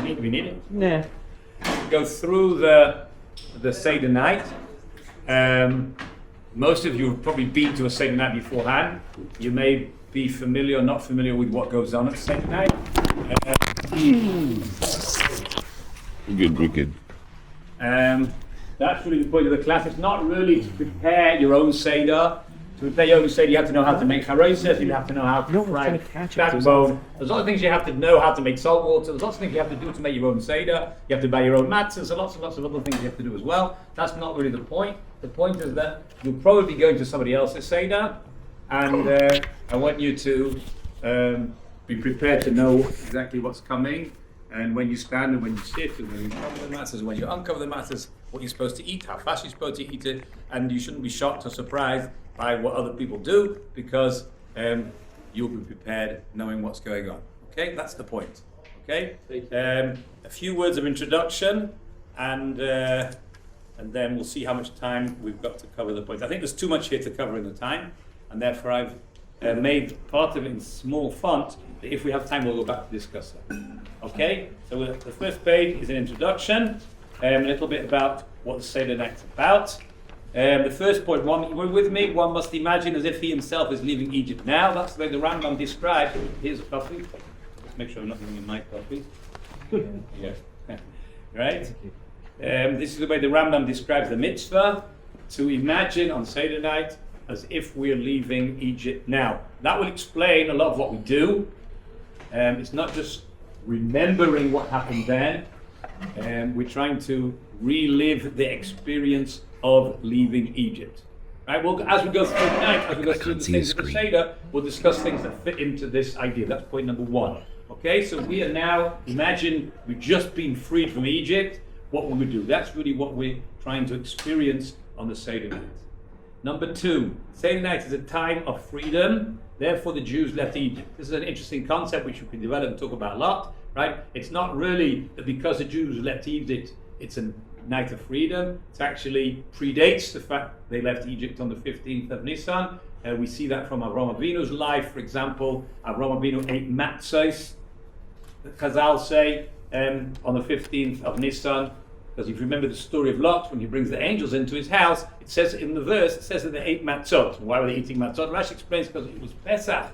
We need it. Nah. Go through the Seder night. Most of you have probably been to a Seder night beforehand. You may be familiar or not familiar with what goes on at Seder night. We're good. That's really the point of the class. It's not really to prepare your own Seder. To prepare your own Seder, you have to know how to make haroshes, you have to know how to fry backbone. There's lots of things you have to know how to make salt water. There's lots of things you have to do to make your own Seder. You have to buy your own matzahs. There's lots of other things you have to do as well. That's not really the point. The point is that you'll probably be going to somebody else's Seder, and I want you to be prepared to know exactly what's coming, and when you stand and when you sit and when you cover the matzahs and when you uncover the matzahs, what you're supposed to eat, how fast you're supposed to eat it, and you shouldn't be shocked or surprised by what other people do, because you'll be prepared knowing what's going on. Okay, that's the point. Okay, a few words of introduction, and then we'll see how much time we've got to cover the points. I think there's too much here to cover in the time, and therefore I've made part of it in small font. If we have time, we'll go back to discuss that. Okay, so the first page is an introduction, a little bit about what the Seder night's about. The first point, one with me, one must imagine as if he himself is leaving Egypt now. That's the way the Rambam describes. Here's a copy. Let's make sure I'm not giving my copy. Yeah. Right? This is the way the Rambam describes the mitzvah, to imagine on Seder night as if we're leaving Egypt now. That will explain a lot of what we do. It's not just remembering what happened then. We're trying to relive the experience of leaving Egypt. Right? Well, as we go through the night, as we go through the things of the Seder, we'll discuss things that fit into this idea. That's point number one. Okay, so we are now, imagine we've just been freed from Egypt. What will we do? That's really what we're trying to experience on the Seder night. Number two, Seder night is a time of freedom. Therefore, the Jews left Egypt. This is an interesting concept which we can develop and talk about a lot. Right? It's not really that because the Jews left Egypt, it's a night of freedom. It actually predates the fact they left Egypt on the 15th of Nisan. We see that from Avraham Avinu's life. For example, Avraham Avinu ate matzos, Chazal say, on the 15th of Nisan. Because if you remember the story of Lot, when he brings the angels into his house, it says in the verse, it says that they ate matzot. Why were they eating matzot? Rashi explains because it was Pesach.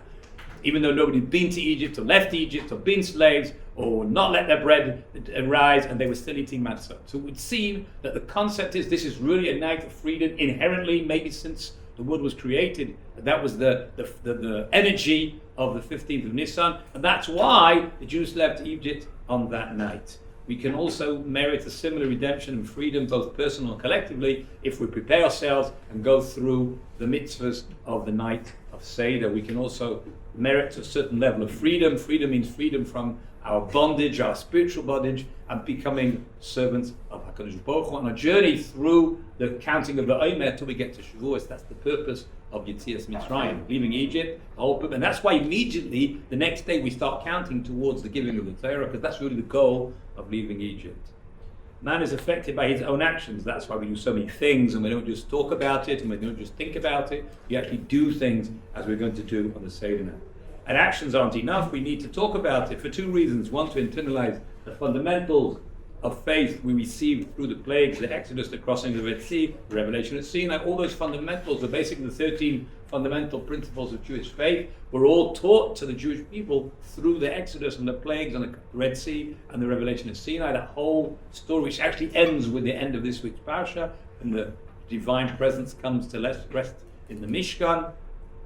Even though nobody had been to Egypt or left Egypt or been slaves or not let their bread rise, and they were still eating matzah. So it would seem that the concept is this is really a night of freedom inherently, maybe since the world was created. That was the energy of the 15th of Nisan, and that's why the Jews left Egypt on that night. We can also merit a similar redemption and freedom, both personal and collectively, if we prepare ourselves and go through the mitzvahs of the night of Seder. We can also merit a certain level of freedom. Freedom means freedom from our bondage, our spiritual bondage, and becoming servants of HaKadosh Baruch Hu on a journey through the counting of the Omer till we get to Shavuos. That's the purpose of Yetzias Mitzrayim, leaving Egypt, the whole purpose. And that's why immediately the next day we start counting towards the giving of the Torah, because that's really the goal of leaving Egypt. Man is affected by his own actions. That's why we do so many things, and we don't just talk about it, and we don't just think about it. We actually do things as we're going to do on the Seder night. And actions aren't enough. We need to talk about it for two reasons. One, to internalize the fundamentals of faith we received through the plagues, the Exodus, the crossing of the Red Sea, the revelation at Sinai. All those fundamentals are basically the 13 fundamental principles of Jewish faith were all taught to the Jewish people through the Exodus and the plagues and the Red Sea and the revelation at Sinai. That whole story, which actually ends with the end of this week's parasha, and the divine presence comes to rest in the Mishkan.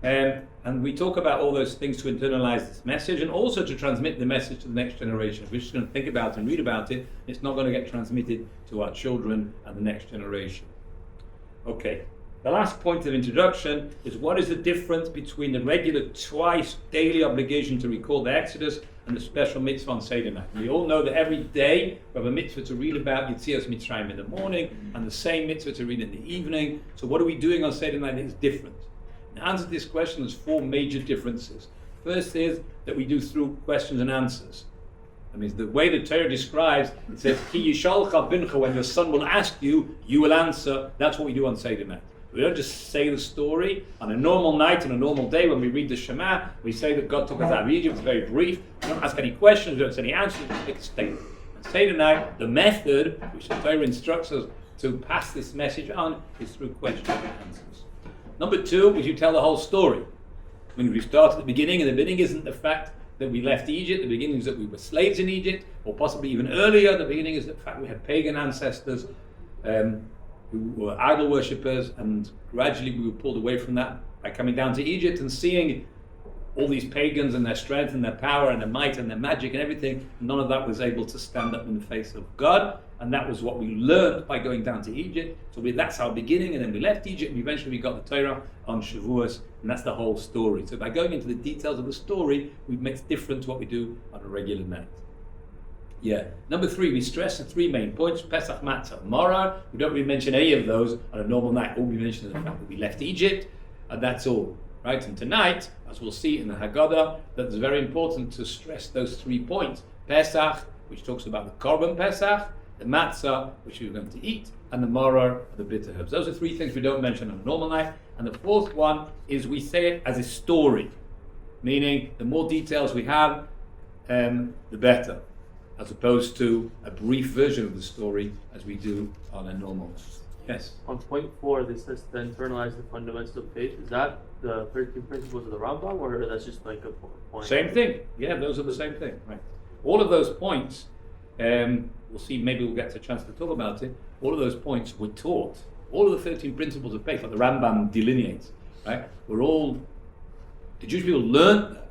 And we talk about all those things to internalize this message and also to transmit the message to the next generation. If we're just going to think about it and read about it, it's not going to get transmitted to our children and the next generation. Okay, the last point of introduction is what is the difference between the regular twice daily obligation to recall the Exodus and the special mitzvah on Seder night. We all know that every day we have a mitzvah to read about Yetzias Mitzrayim in the morning and the same mitzvah to read in the evening. So what are we doing on Seder night that is different? The answer to this question, there's four major differences. First is that we do through questions and answers. That means the way the Torah describes, it says, Ki yishalcha bincha, when your son will ask you, you will answer. That's what we do on Seder night. We don't just say the story. On a normal night, on a normal day, when we read the Shema, we say that God took us out of Egypt. It's very brief. We don't ask any questions, we don't say any answers, we just make a statement. Seder night, the method which the Torah instructs us to pass this message on is through questions and answers. Number two is you tell the whole story. When we start at the beginning, and the beginning isn't the fact that we left Egypt, the beginning is that we were slaves in Egypt, or possibly even earlier, the beginning is the fact we had pagan ancestors who were idol worshippers, and gradually we were pulled away from that by coming down to Egypt and seeing all these pagans and their strength and their power and their might and their magic and everything. None of that was able to stand up in the face of God, and that was what we learned by going down to Egypt. So that's our beginning, and then we left Egypt, and eventually we got the Torah on Shavuos, and that's the whole story. So by going into the details of the story, we make it different to what we do on a regular night. Yeah. Number three, we stress the three main points: Pesach, Matzah, Maror. We don't really mention any of those on a normal night. All we mention is the fact that we left Egypt, and that's all. Right? And tonight, as we'll see in the Haggadah, that it's very important to stress those 3 points: Pesach, which talks about the Korban Pesach; the Matzah, which we're going to eat; and the Maror, the bitter herbs. Those are 3 things we don't mention on a normal night. And the fourth one is we say it as a story, meaning the more details we have, the better, as opposed to a brief version of the story as we do on a normal night. Yes? On point 4, this says to internalize the fundamentals of faith. Is that the 13 principles of the Rambam, or that's just like a point? Same thing. Yeah, those are the same thing. Right. All of those points, we'll see, maybe we'll get a chance to talk about it. All of those points were taught. All of the 13 principles of faith, like the Rambam delineates, right? The Jewish people learned that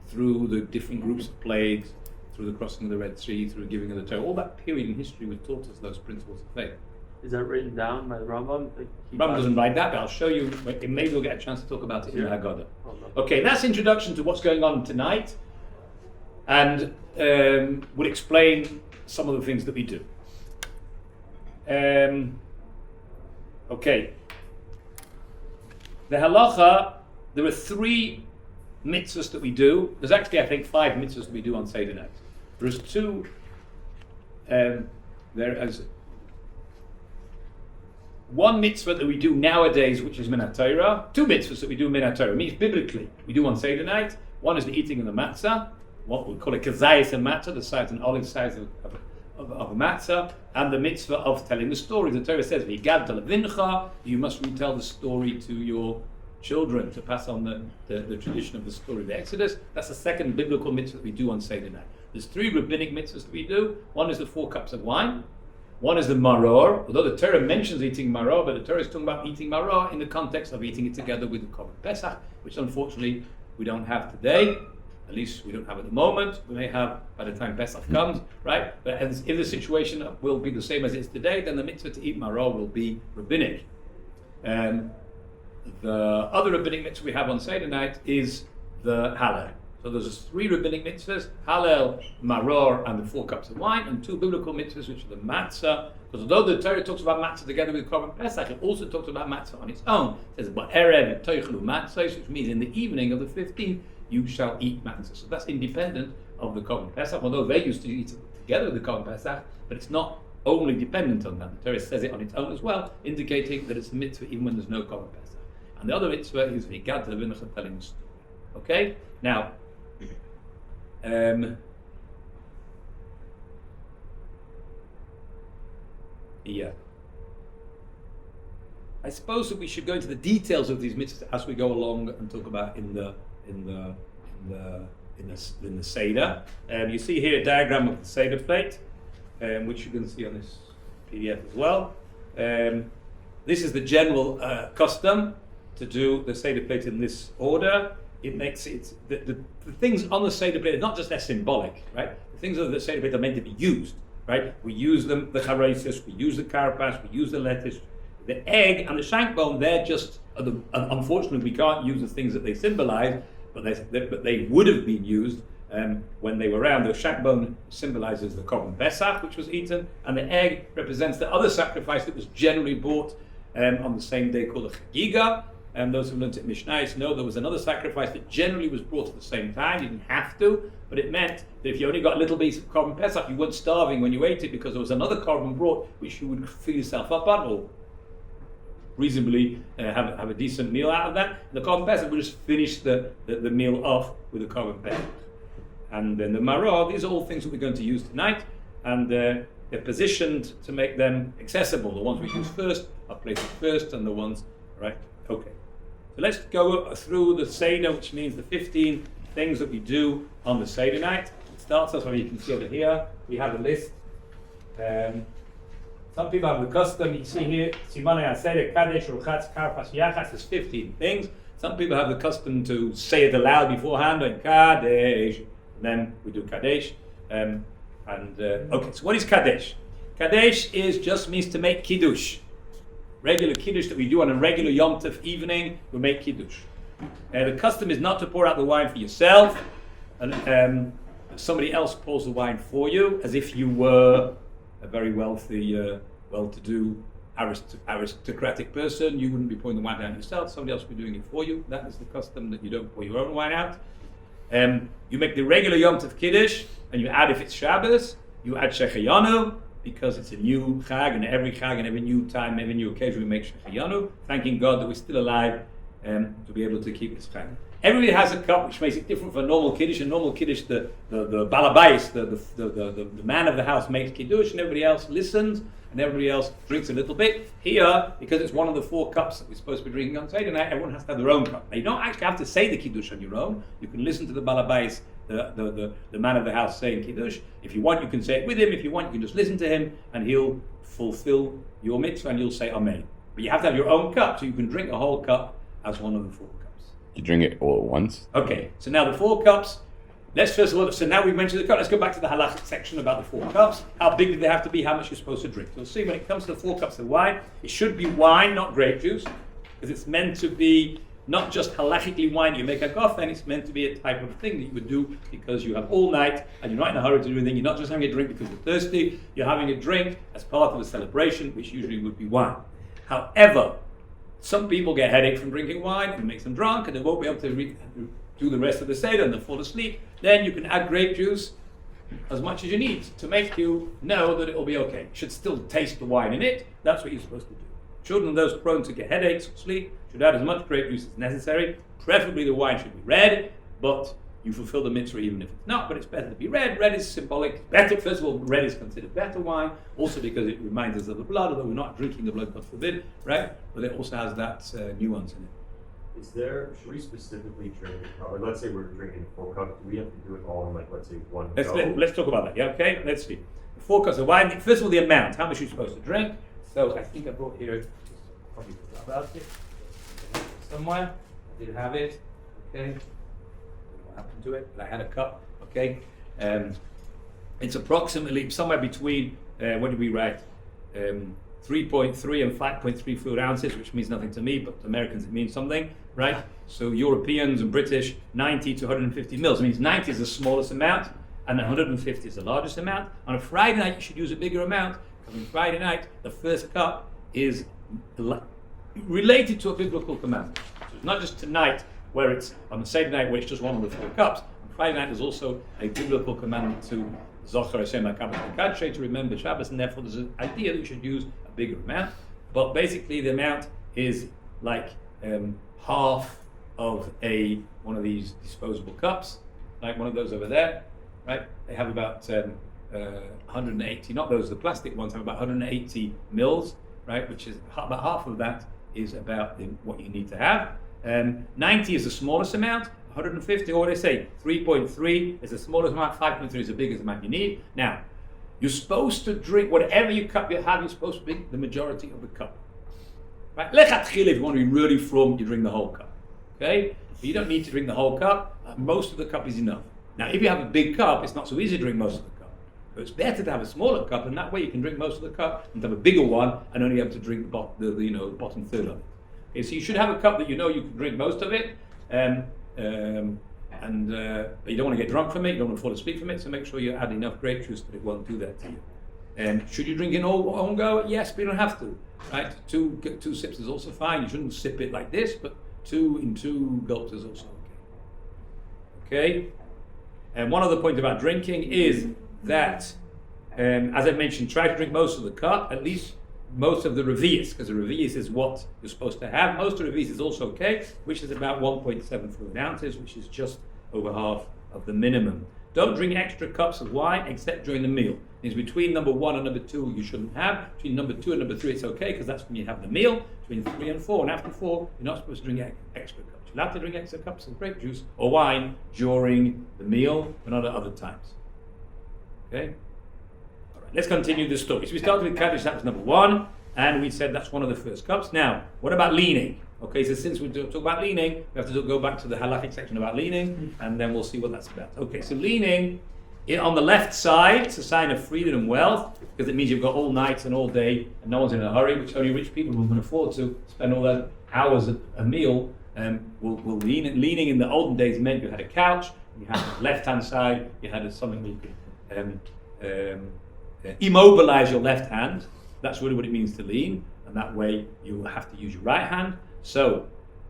through the different groups of plagues, through the crossing of the Red Sea, through the giving of the Torah. All that period in history was taught us those principles of faith. Is that written down by the Rambam? Rambam doesn't write that, but I'll show you. Maybe we'll get a chance to talk about it in the Haggadah. Oh, no. Okay, that's introduction to what's going on tonight, and we'll explain some of the things that we do. Okay. The halacha, there are 3 mitzvahs that we do. There's actually, I think, 5 mitzvahs that we do on Seder night. There's 2. There is 1 mitzvah that we do nowadays, which is Minat Torah. 2 mitzvahs that we do Minat Torah. It means biblically we do on Seder night. One is the eating of the matzah, what we call a kazayas and matzah, the size and olive size of a matzah, and the mitzvah of telling the story. The Torah says, "V'gad levincha," you must retell the story to your children, to pass on the tradition of the story of the Exodus. That's the second biblical mitzvah that we do on Seder night. There's 3 rabbinic mitzvahs that we do. One is the 4 cups of wine. One is the maror, although the Torah mentions eating maror, but the Torah is talking about eating maror in the context of eating it together with the Korban Pesach, which unfortunately we don't have today. At least we don't have at the moment. We may have by the time Pesach comes, right? But if the situation will be the same as it is today, then the mitzvah to eat maror will be rabbinic. The other rabbinic mitzvah we have on Seder night is the Hallel. So there's 3 rabbinic mitzvahs: Hallel, Maror, and the 4 cups of wine, and 2 biblical mitzvahs, which are the matzah. Because although the Torah talks about matzah together with Korban Pesach, it also talks about matzah on its own. It says, "Ba'erev toichelu matzah," which means in the evening of the 15th you shall eat matzah. So that's independent of the Korban Pesach, although they used to eat it together with the Korban Pesach, but it's not only dependent on that. The Torah says it on its own as well, indicating that it's a mitzvah even when there's no Korban Pesach. And the other mitzvah is v'gad levincha, telling the story. Okay? Now, yeah. I suppose that we should go into the details of these mitzvahs as we go along and talk about in the Seder. You see here a diagram of the Seder plate, which you can see on this PDF as well. This is the general custom to do the Seder plate in this order. It makes it the things on the Seder plate are not just they're symbolic, right? The things on the Seder plate are meant to be used, right? We use them, the charesis, we use the karpas, we use the lettuce, the egg, and the shank bone. They're just unfortunately we can't use the things that they symbolize, but they would have been used when they were around. The shank bone symbolizes the Korban Pesach, which was eaten, and the egg represents the other sacrifice that was generally brought on the same day, called the Haggadah. And those who learned it Mishnayos know there was another sacrifice that generally was brought at the same time. You didn't have to, but it meant that if you only got a little piece of Korban Pesach, you weren't starving when you ate it, because there was another Korban brought which you would fill yourself up on, or reasonably have a decent meal out of that. And the Korban Pesach would just finish the meal off with the Korban Pesach. And then the maror, these are all things that we're going to use tonight. and they're positioned to make them accessible. The ones we use first are placed first, and the ones, right? Okay. So let's go through the Seder, which means the 15 things that we do on the Seder night. It starts off, you can see over here, we have a list. Some people have the custom, you see here, Simanei HaSeder, Kadesh, Urchatz, Karpas, Yachatz, there's 15 things. Some people have the custom to say it aloud beforehand, like Kadesh, and then we do Kadesh. Okay, so what is Kadesh? Kadesh just means to make Kiddush. Regular Kiddush that we do on a regular Yom Tov evening, we make Kiddush. The custom is not to pour out the wine for yourself, and somebody else pours the wine for you, as if you were a very wealthy, well-to-do, aristocratic person. You wouldn't be pouring the wine down yourself, somebody else would be doing it for you. That is the custom, that you don't pour your own wine out. You make the regular Yom Tov Kiddush, and you add, if it's Shabbos, you add Shechayanu, because it's a new Chag, and every Chag and every new time, every new occasion we make Shechayanu, thanking God that we're still alive to be able to keep this Chag. Everybody has a cup, which makes it different from a normal Kiddush. In normal Kiddush, the Balabais, the man of the house makes Kiddush, and everybody else listens, and everybody else drinks a little bit. Here, because it's one of the 4 cups that we're supposed to be drinking on Seder night, everyone has to have their own cup. Now, you don't actually have to say the Kiddush on your own. You can listen to the Balabais, the man of the house, saying Kiddush. If you want, you can say it with him. If you want, you can just listen to him, and he'll fulfill your mitzvah, and you'll say Amen. But you have to have your own cup, so you can drink a whole cup as one of the 4 cups. You drink it all at once? Okay, so now the 4 cups. Let's first of all, so now we've mentioned the cup, let's go back to the halachic section about the 4 cups. How big do they have to be? How much you're supposed to drink? You'll see when it comes to the 4 cups of wine, it should be wine, not grape juice, because it's meant to be not just halachically wine you make a gofen, it's meant to be a type of thing that you would do because you have all night and you're not in a hurry to do anything. You're not just having a drink because you're thirsty, you're having a drink as part of a celebration, which usually would be wine. However, some people get a headache from drinking wine and it makes them drunk and they won't be able to do the rest of the Seder and they'll fall asleep. Then you can add grape juice as much as you need to make you know that it'll be okay. You should still taste the wine in it. That's what you're supposed to do. Children, those prone to get headaches or sleep, should add as much grape juice as necessary. Preferably the wine should be red, but you fulfill the mitzvah even if it's not, but it's better to be red. Red is symbolic. Better, first of all, red is considered better wine, also because it reminds us of the blood, although we're not drinking the blood, God forbid, right? But it also has that nuance in it. Should we specifically drink, let's say we're drinking 4 cups, do we have to do it all in, like, let's say, one Let's talk about that, yeah, okay? Let's see. The 4 cups of wine, first of all, the amount, how much you're supposed to drink. So I think I brought here, probably about it, somewhere. I did have it, okay? I don't know what happened to it, but I had a cup, okay? It's approximately somewhere between, what did we write? 3.3 and 5.3 fluid ounces, which means nothing to me, but to Americans it means something, right? So Europeans and British, 90 to 150 mils. It means 90 is the smallest amount, and 150 is the largest amount. On a Friday night, you should use a bigger amount, because on Friday night, the first cup is related to a biblical commandment. So it's not just tonight, where it's on the Seder night, where it's just one of the 4 cups. On Friday night, there's also a biblical commandment to Zochar Hashem HaKadosh HaKadosh, to remember Shabbos, and therefore there's an idea that you should use a bigger amount. But basically, the amount is like half of one of these disposable cups, like one of those over there, right? They have about 180, not those, the plastic ones have about 180 mils, right? Which is about half of that is about what you need to have. 90 is the smallest amount. 150, or what do they say? 3.3 is the smallest amount, 5.3 is the biggest amount you need. Now, you're supposed to drink, whatever cup you have, you're supposed to drink the majority of the cup. Right? Lechatchila, if you want to be really from, you drink the whole cup. Okay? But you don't need to drink the whole cup. Most of the cup is enough. Now, if you have a big cup, it's not so easy to drink most of the cup. So it's better to have a smaller cup, and that way you can drink most of the cup, and to have a bigger one, and only have to drink the bottom third of it. Okay, so you should have a cup that you know you can drink most of it. But you don't want to get drunk from it, you don't want to fall asleep from it, so make sure you add enough grape juice that it won't do that to you. Should you drink in one go? Yes, but you don't have to. Right? Two sips is also fine. You shouldn't sip it like this, but 2 gulps is also okay. Okay? And one other point about drinking is that, as I mentioned, try to drink most of the cup, at least most of the revius, because the revius is what you're supposed to have. Most of the revius is also okay, which is about 1.7 fluid ounces, which is just over half of the minimum. Don't drink extra cups of wine except during the meal. It's between number 1 and number 2 you shouldn't have. Between number 2 and number 3 it's okay because that's when you have the meal. Between 3 and 4 and after 4 you're not supposed to drink extra cups. You're allowed to drink extra cups of grape juice or wine during the meal but not at other times. Okay? Alright, let's continue the story. So we started with Kadesh, that was number 1, and we said that's one of the first cups. Now, what about leaning? Okay, so since we talk about leaning, we have to go back to the halachic section about leaning, and then we'll see what that's about. Okay, so leaning on the left side, it's a sign of freedom and wealth, because it means you've got all night and all day, and no one's in a hurry, which only rich people who can afford to spend all those hours at a meal will lean. Leaning in the olden days meant you had a couch, you had the left-hand side, you had something where you could immobilize your left hand. That's really what it means to lean, and that way you have to use your right hand. So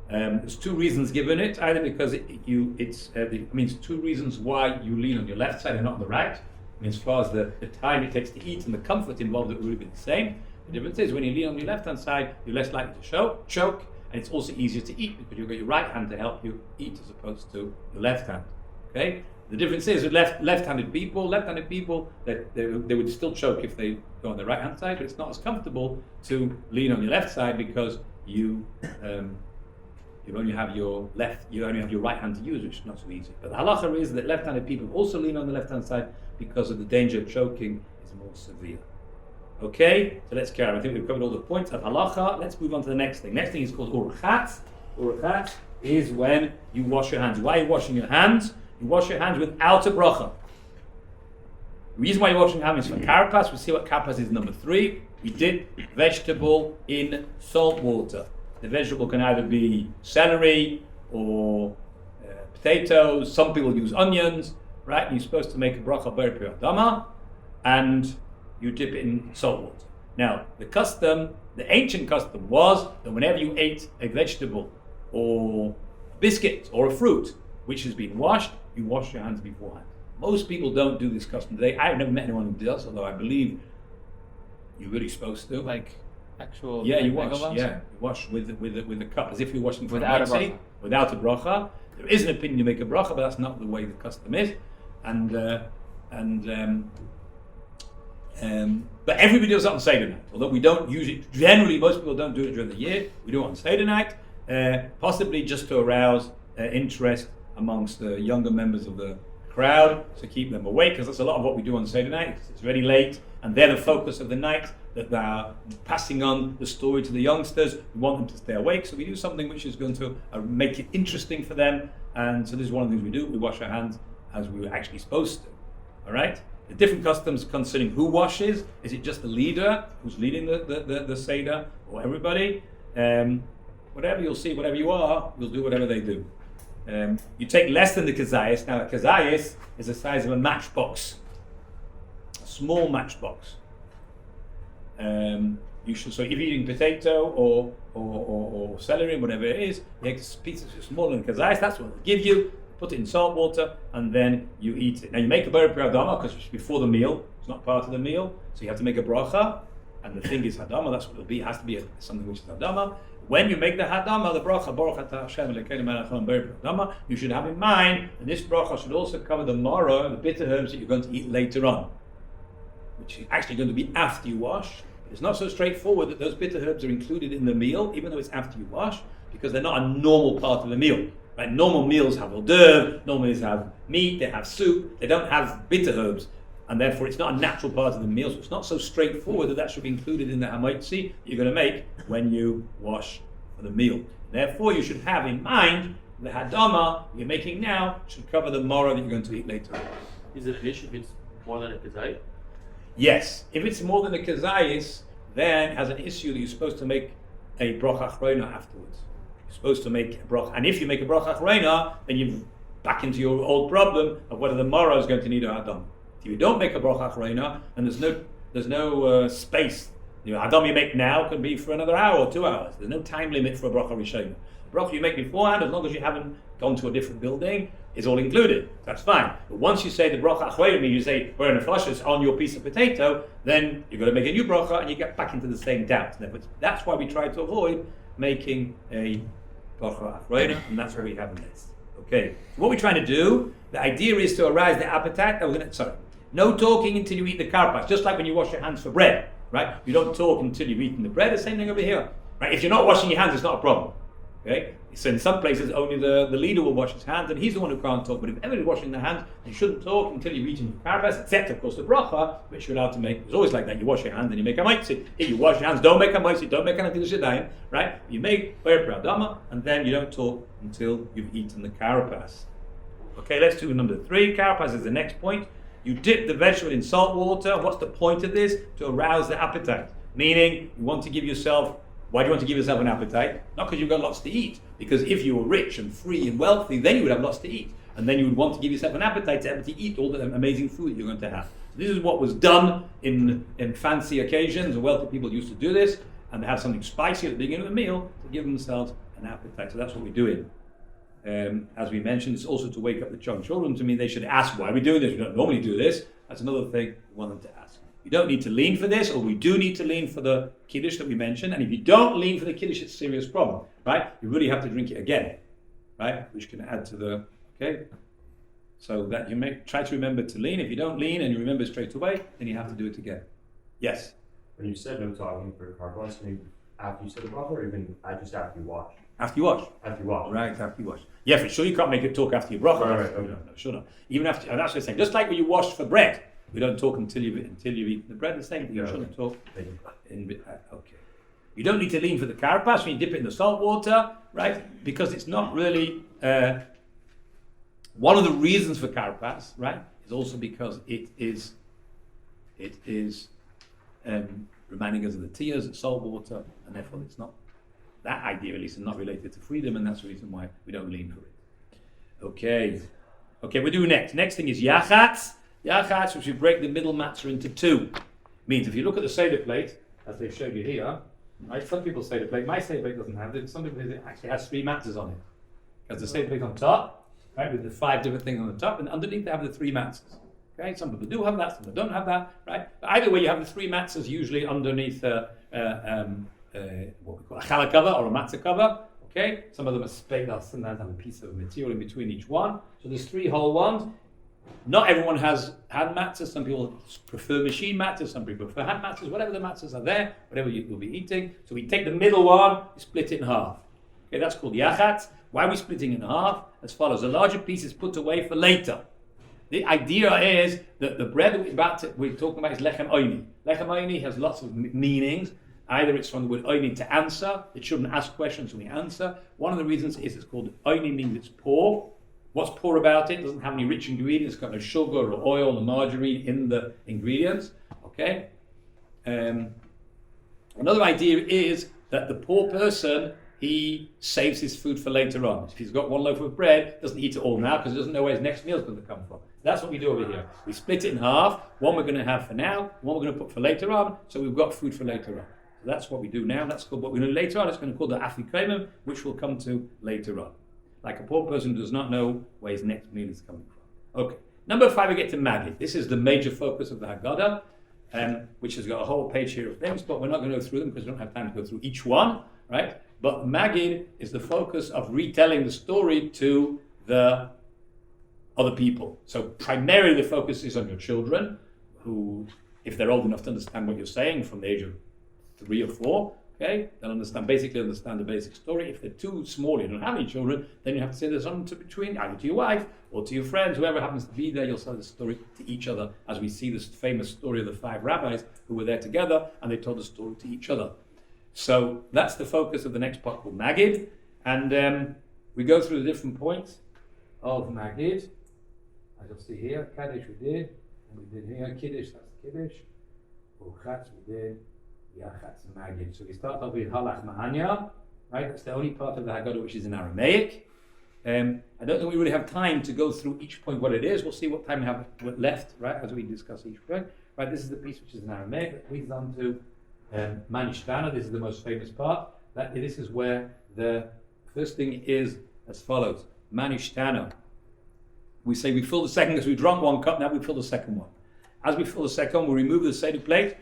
there's 2 reasons given it, either because it means 2 reasons why you lean on your left side and not on the right. I mean, as far as the time it takes to eat and the comfort involved, it would really be the same. The difference is when you lean on your left hand side, you're less likely to choke, and it's also easier to eat because you've got your right hand to help you eat as opposed to your left hand. Okay. The difference is with left-handed people, that they would still choke if they go on the right-hand side, but it's not as comfortable to lean on your left side because you only have your right hand to use, which is not so easy. But the halacha is that left-handed people also lean on the left-hand side because of the danger of choking is more severe. Okay, so let's carry on. I think we've covered all the points of halacha. Let's move on to the next thing. Next thing is called urchatz. Urchatz is when you wash your hands. Why are you washing your hands? You wash your hands without a bracha. The reason why you're washing your hands is for carapas. We'll see what carapas is number 3. We dip vegetable in salt water. The vegetable can either be celery or potatoes. Some people use onions, right? And you're supposed to make a bracha b'rei adama, and you dip it in salt water. Now, the ancient custom was that whenever you ate a vegetable or a biscuit or a fruit which has been washed, you wash your hands beforehand. Most people don't do this custom today. I've never met anyone who does, although I believe you're really supposed to. Like actual. Yeah, you like wash. Yeah, you wash with a cup, as if you're washing without a bracha. Without a bracha. There is an opinion to make a bracha, but that's not the way the custom is. But everybody does it on Seder night. Although we don't usually, generally most people don't do it during the year. We do it on Seder night, possibly just to arouse interest amongst the younger members of the crowd, to keep them awake, because that's a lot of what we do on Seder night. It's very late, and they're the focus of the night, that they are passing on the story to the youngsters. We want them to stay awake, so we do something which is going to make it interesting for them, and so this is one of the things we do. We wash our hands as we were actually supposed to. All right? The different customs concerning who washes. Is it just the leader who's leading the Seder, or everybody? Whatever you'll see, whatever you are, you'll do whatever they do. You take less than the kazayas. Now, a kazayas is the size of a matchbox, a small matchbox. So if you're eating potato or celery, whatever it is, you take pieces smaller than kazayas. That's what they'll give you. Put it in salt water, and then you eat it. Now you make a b'rei adama because it's before the meal. It's not part of the meal, so you have to make a bracha. And the thing is hadama. That's what it'll be. It has to be something which is hadama. When you make the hadama, the bracha, Baruch atah Hashem Elokeinu melech haolam b'rei hadama, you should have in mind that this bracha should also cover the maror, the bitter herbs that you're going to eat later on, which is actually going to be after you wash. It's not so straightforward that those bitter herbs are included in the meal, even though it's after you wash, because they're not a normal part of the meal. Right? Normal meals have hors d'oeuvre, normal meals have meat, they have soup, they don't have bitter herbs, and therefore it's not a natural part of the meal, so it's not so straightforward that should be included in the hamaitzi you're going to make when you wash for the meal. Therefore, you should have in mind the hadama you're making now should cover the maror that you're going to eat later on. Is it an issue if it's more than a kazayis? Yes, if it's more than a kazayis, then it has an issue that you're supposed to make a bracha achrona afterwards. You're supposed to make a bracha, and if you make a bracha achrona, then you're back into your old problem of whether the maror is going to need a hadam. If you don't make a bracha achrona, and there's no space, the hadam you make now can be for another hour or 2 hours. There's no time limit for a bracha rishona. The bracha you make beforehand, as long as you haven't gone to a different building, is all included. That's fine. But once you say the bracha achrona, you say we're in a flushes on your piece of potato, then you've got to make a new bracha, and you get back into the same doubt. That's why we try to avoid making a bracha achrona, and that's what we have in this. Okay, so what we're trying to do, the idea is to arouse the appetite. No talking until you eat the karpas, just like when you wash your hands for bread, right? You don't talk until you've eaten the bread, the same thing over here, right? If you're not washing your hands, it's not a problem, okay? So in some places, only the leader will wash his hands, and he's the one who can't talk, but if everybody's washing their hands, they shouldn't talk until you've eaten the karpas, except, of course, the bracha, which you're allowed to make. It's always like that. You wash your hands, and you make a maitzi. If you wash your hands, don't make a maitzi, don't make anything shadayim, right? You make Oyer Pradama, and then you don't talk until you've eaten the karpas. Okay, let's do number 3. Karpas is the next point. You dip the vegetable in salt water. What's the point of this? To arouse the appetite. Meaning, you want to give yourself, why do you want to give yourself an appetite? Not because you've got lots to eat. Because if you were rich and free and wealthy, then you would have lots to eat. And then you would want to give yourself an appetite to be able to eat all the amazing food you're going to have. So this is what was done in fancy occasions. The wealthy people used to do this. And they have something spicy at the beginning of the meal to give themselves an appetite. So that's what we're doing. As we mentioned, it's also to wake up the young children. To me, they should ask, why are we doing this? We don't normally do this. That's another thing we want them to ask. You don't need to lean for this, or we do need to lean for the kiddush that we mentioned. And if you don't lean for the kiddush, it's a serious problem, right? You really have to drink it again, right? Which can add to the, okay? So that you try to remember to lean. If you don't lean and you remember straight away, then you have to do it again. Yes? When you said no talking for karpas, after you said the bracha, or even just after you wash? After you wash. After you wash. Right, after you wash. Yeah, for sure you can't make it talk after you bracha. Right, okay. No, sure not. Even after, and that's what I'm saying. Just like when you wash for bread, we don't talk until you've eaten the bread. The same thing. You shouldn't talk. Okay. You don't need to lean for the karpas when you dip it in the salt water, right? Because it's not really. One of the reasons for karpas, right, is also because it is reminding us of the tears, it's salt water, and therefore it's not. That idea, at least, is not related to freedom, and that's the reason why we don't lean for it. Okay, we'll do next. Next thing is yachatz. Yachatz, which we break the middle matzah into 2. Means if you look at the Seder plate, as they showed you here, right? Some people's Seder plate, my Seder plate doesn't have it. Some people it actually has 3 matzahs on it. Because the Seder plate on top, right, with the 5 different things on the top, and underneath they have the 3 matzahs. Okay, some people do have that, some people don't have that, right? But either way, you have the 3 matzahs usually underneath what we call a challah cover or a matzah cover. Okay, some of them are split. They'll sometimes have a piece of material in between each one. So there's 3 whole ones. Not everyone has hand matzahs. Some people prefer machine matzahs. Some people prefer hand matzahs. Whatever the matzahs are there, whatever you'll be eating. So we take the middle one, we split it in half. Okay, that's called yachatz. Why are we splitting it in half? As follows: the larger piece is put away for later. The idea is that the bread that we're talking about is lechem oini. Lechem oini has lots of meanings. Either it's from the word oini to answer. It shouldn't ask questions, so we answer. One of the reasons is it's called oini, means it's poor. What's poor about it? It doesn't have any rich ingredients. It's got no sugar or oil or margarine in the ingredients. Okay. Another idea is that the poor person, he saves his food for later on. If he's got 1 loaf of bread, doesn't eat it all now because he doesn't know where his next meal is going to come from. That's what we do over here. We split it in half. One we're going to have for now, one we're going to put for later on. So we've got food for later on. So that's what we do now. That's called what we're going to do later on. It's going to call the afikoimim, which we'll come to later on. Like a poor person who does not know where his next meal is coming from. Okay. Number 5, we get to Magid. This is the major focus of the Haggadah, which has got a whole page here of things, but we're not going to go through them because we don't have time to go through each one, right? But Magid is the focus of retelling the story to the other people. So primarily the focus is on your children, who, if they're old enough to understand what you're saying from the age of 3 or 4, okay, they'll understand the basic story. If they're too small, you don't have any children, then you have to say there's something between either to your wife or to your friends, whoever happens to be there. You'll tell the story to each other, as we see this famous story of the 5 rabbis who were there together and they told the story to each other. So that's the focus of the next part called Magid, and we go through the different points of Magid. As you'll see here, Kadesh we did, and we did here Kiddush, that's Kiddush. Urchatz we did, Yachatz and Magid. So we start off with Halach Mahanya, right? That's the only part of the Haggadah which is in Aramaic. I don't think we really have time to go through each point what it is. We'll see what time we have left, right, as we discuss each point. Right, this is the piece which is in Aramaic. That leads on to Manishtana. This is the most famous part. This is where the first thing is as follows: Manishtana. We say we fill the second because we drank 1 cup. Now we fill the second one. As we fill the second one, we remove the Seder plate.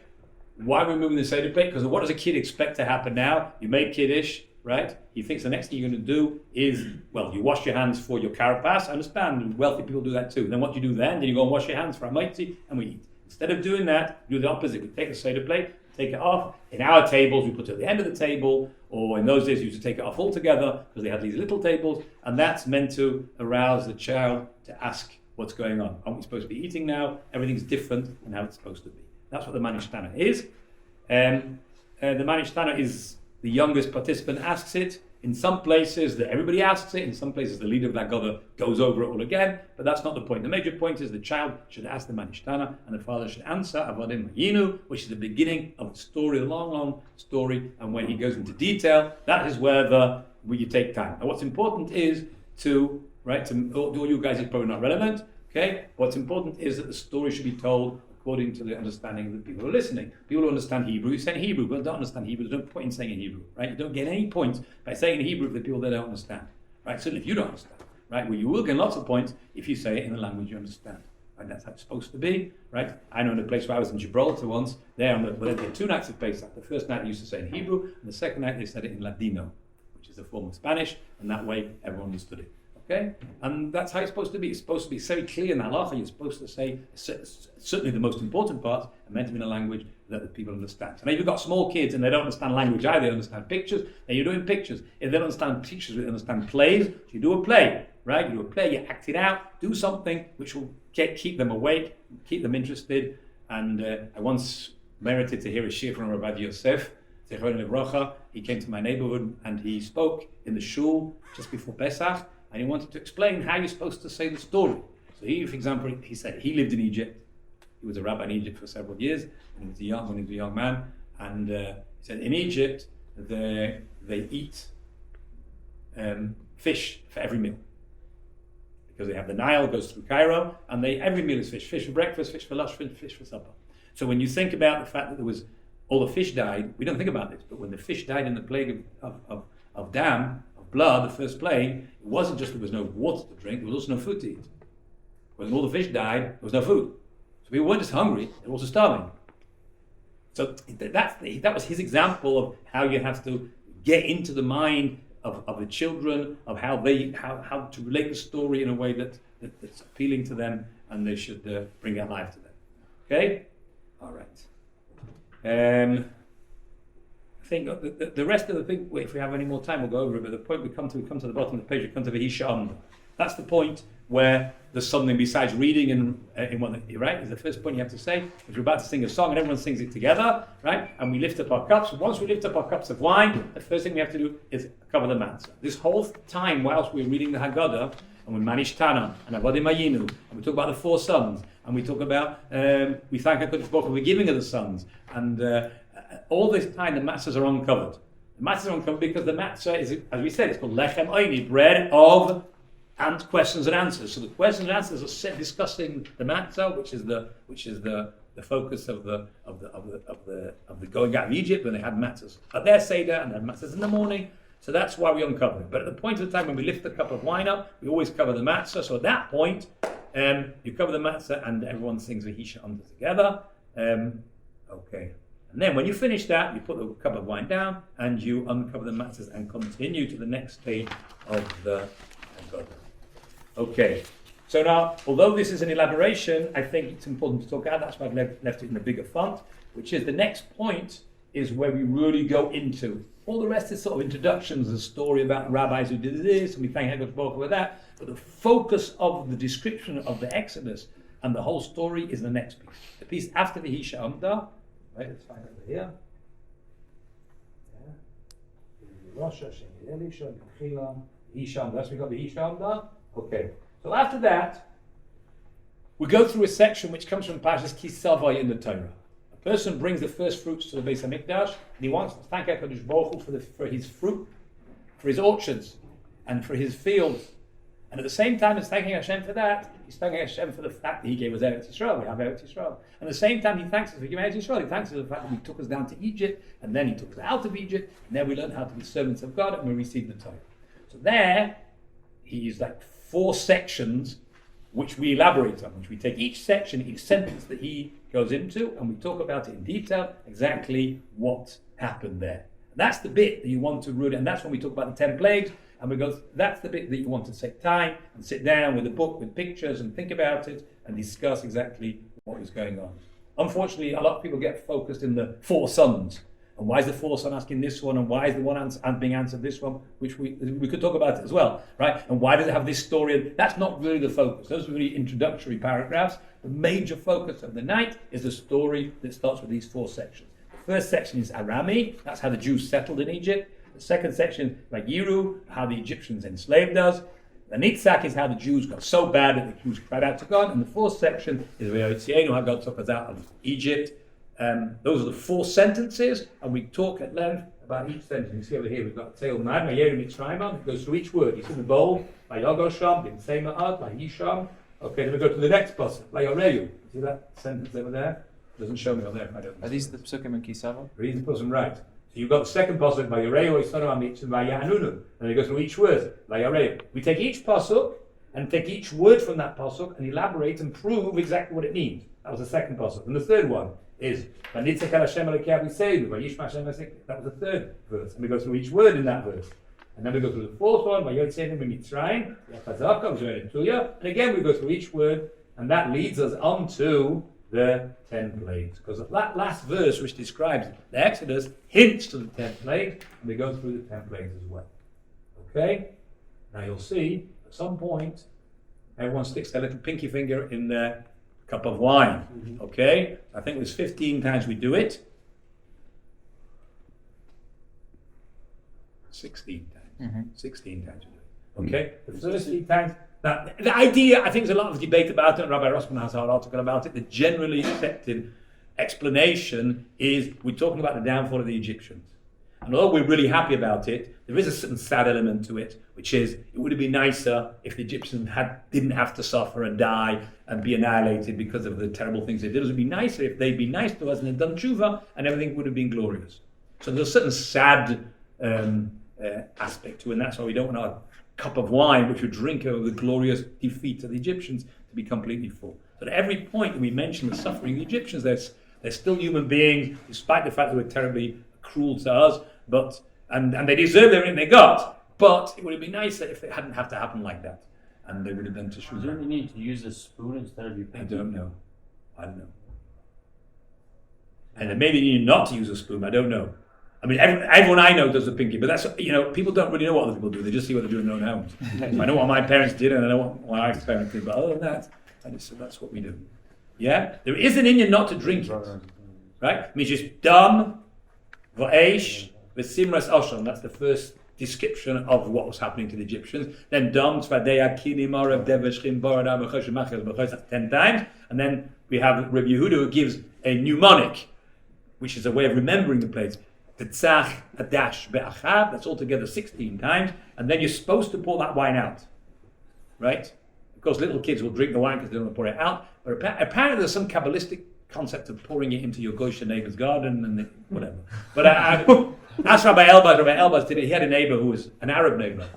Why are we removing the Seder plate? Because what does a kid expect to happen now? You made Kiddush, right? He thinks the next thing you're going to do is, well, you wash your hands for your carapace. I understand, wealthy people do that too. Then what do you do then? Then you go and wash your hands for Amaiti, and we eat. Instead of doing that, we do the opposite. We take a Seder plate, take it off. In our tables, we put it at the end of the table, or in those days, we used to take it off altogether because they had these little tables, and that's meant to arouse the child to ask what's going on. Aren't we supposed to be eating now? Everything's different than how it's supposed to be. That's what the Manishtana is. The Manishtana is the youngest participant asks it. In some places, everybody asks it. In some places, the leader of the Haggadah goes over it all again. But that's not the point. The major point is the child should ask the Manishtana, and the father should answer Avadim Yinu, which is the beginning of the story, a long, long story. And when he goes into detail, that is where you take time. And what's important is to all you guys is probably not relevant. Okay. What's important is that the story should be told according to the understanding of the people who are listening. People who understand Hebrew, you say in Hebrew, but don't understand Hebrew, there's no point in saying in Hebrew, right? You don't get any points by saying in Hebrew for the people that don't understand, right? Certainly if you don't understand, right? Well, you will get lots of points if you say it in a language you understand, right? That's how it's supposed to be, right? I know in a place where I was in Gibraltar once, they had 2 nights of Pesach. The first night they used to say in Hebrew, and the second night they said it in Ladino, which is a form of Spanish, and that way everyone understood it. Okay, and that's how it's supposed to be. It's supposed to be very clear in halacha. You're supposed to say certainly the most important parts are meant to be in a language that the people understand. So now if you've got small kids and they don't understand language either, they understand pictures, then you're doing pictures. If they don't understand pictures, they understand plays, so you do a play, right? You do a play, you act it out, do something which will keep them awake, keep them interested. And I once merited to hear a shiur from Rabbi Yosef. He came to my neighborhood and he spoke in the shul just before Pesach. And he wanted to explain how you're supposed to say the story. So he, for example, he said he lived in Egypt. He was a rabbi in Egypt for several years when he was a young man. And he said in Egypt they eat fish for every meal because they have the Nile goes through Cairo, and every meal is fish. Fish for breakfast, fish for lunch, fish for supper. So when you think about the fact that all the fish died, we don't think about this, but when the fish died in the plague of dam. Blood, the first plague, it wasn't just there was no water to drink, there was also no food to eat. When all the fish died, there was no food. So people weren't just hungry, they were also starving. So that was his example of how you have to get into the mind of the children, of how to relate the story in a way that's appealing to them, and they should bring that life to them. Okay? All right. I think the rest of the thing, if we have any more time, we'll go over it, but the point we come to the bottom of the page, we come to the Hisha. That's the point where there's something besides reading in one, right? Is the first point you have to say. If we're about to sing a song and everyone sings it together, right? And we lift up our cups. Once we lift up our cups of wine, the first thing we have to do is cover the matzah. This whole time, whilst we're reading the Haggadah, and we Manishtana, and Avadim Ayinu, and we talk about the 4 sons, and we talk about, we thank HaKadosh Baruch Hu for the giving of the sons, and all this time the matzahs are uncovered. The matzahs are uncovered because the matzah is, as we said, it's called lechem oini, bread of and questions and answers. So the questions and answers are discussing the matzah, which is the focus of the going out of Egypt when they had matzahs at their seder and they had matzahs in the morning. So that's why we uncover it. But at the point of the time when we lift the cup of wine up, we always cover the matzah. So at that point, you cover the matzah and everyone sings Vahisha under together. Okay. And then when you finish that, you put the cup of wine down and you uncover the matzahs and continue to the next stage of the Haggadah. Okay. So now, although this is an elaboration, I think it's important to talk about. That's why I've left it in a bigger font, which is the next point is where we really go into. All the rest is sort of introductions, a story about rabbis who did this, and we thank HaKadosh Baruch Hu for that. But the focus of the description of the Exodus and the whole story is the next piece. The piece after the Hisha Amda. Right, let's find it over here. That's we got the Hisha Amda. Okay. So after that, we go through a section which comes from Parshas Kisavai in the Torah. A person brings the first fruits to the Beis Hamikdash, and he wants to thank HaKadosh Baruch Hu for his fruit, for his orchards, and for his fields. And at the same time as thanking Hashem for that, he's thanking Hashem for the fact that he gave us Eretz Yisrael. We have Eretz Yisrael. And at the same time, he thanks us for giving Eretz Yisrael. He thanks us for the fact that he took us down to Egypt, and then he took us out of Egypt, and then we learned how to be servants of God, and we received the Torah. So there, he used like 4 sections which we elaborate on, which we take each section, each sentence that he goes into, and we talk about it in detail, exactly what happened there. That's the bit that you want to root, and that's when we talk about the 10 plagues, and we go, that's the bit that you want to take time and sit down with a book with pictures and think about it and discuss exactly what is going on. Unfortunately, a lot of people get focused in the 4 sons. And why is the 4th son asking this one, and why is the one being answered this one, which we could talk about it as well, right? And why does it have this story? That's not really the focus. Those are really introductory paragraphs. The major focus of the night is the story that starts with these 4 sections. The first section is Arami, that's how the Jews settled in Egypt. The second section, like Yiru, how the Egyptians enslaved us. The Nirtzah is how the Jews got so bad that the Jews cried out to God. And the 4th section is how God took us out of Egypt. Those are the 4 sentences, and we talk at length about each sentence. You see over here, we've got Teil Mad, Vayerim Mitzrayim. It goes through each word. You see the bowl, Vayogosham, Bimsei Ma'ad, Vayisham. Okay, then we go to the next pasuk, Vayoreyu. See that sentence over there? Doesn't show me over there. I don't know. Are these the psukim in Kisava? Read the pasuk right. So you've got the second pasuk, Vayoreyu, Isonu Amit, and Vayanunu. And we go through each word, Vayoreyu. We take each pasuk and take each word from that pasuk and elaborate and prove exactly what it means. That was the second pasuk. And the third one is that was the 3rd verse, and we go through each word in that verse, and then we go through the 4th one, and again we go through each word, and that leads us on to the 10 plagues, because that last verse which describes the Exodus hints to the 10 plagues, and we go through the 10 plagues as well. Okay, now you'll see at some point everyone sticks their little pinky finger in their cup of wine. Okay, I think there's 15 times we do it. 16 times. 16 times we do it. Okay, the first 3 times. Now, the idea, I think there's a lot of debate about it, and Rabbi Rossman has an article about it. The generally accepted explanation is we're talking about the downfall of the Egyptians. And although we're really happy about it, there is a certain sad element to it, which is it would have been nicer if the Egyptians didn't have to suffer and die and be annihilated because of the terrible things they did. It would be nicer if they'd been nice to us and had done tshuva, and everything would have been glorious. So there's a certain sad aspect to it, and that's why we don't want our cup of wine, which we drink over the glorious defeat of the Egyptians, to be completely full. But at every point that we mention the suffering of the Egyptians, they're still human beings, despite the fact that we're terribly cruel to us, and they deserve everything they got, but it would have been nicer if it hadn't have to happen like that, and they would have done to Is there any need to use a spoon instead of your pinky? I don't know. And then maybe you need not to use a spoon, I don't know. I mean, everyone I know does the pinky, but that's, people don't really know what other people do, they just see what they do in their own homes. I know what my parents did, and I know what my wife's parents did, but other than that, that's what we do. Yeah? There is an Indian not to drink it, right? It means just dumb, Aish, with Simras Oshon, that's the first description of what was happening to the Egyptians. Then Dam, Tzvadeya, Kini, Morav, Deveshchim, Boradam, Bechosh, Machaz, Bechosh, that's 10 times. And then we have Rabbi Yehuda who gives a mnemonic, which is a way of remembering the plagues. Tetzach, Adash, Be'achab, that's altogether 16 times. And then you're supposed to pour that wine out, right? Of course, little kids will drink the wine because they don't want to pour it out. But apparently there's some Kabbalistic concept of pouring it into your Goysha neighbor's garden and whatever. But ask Rabbi Elbaz did it. He had a neighbor who was an Arab neighbor,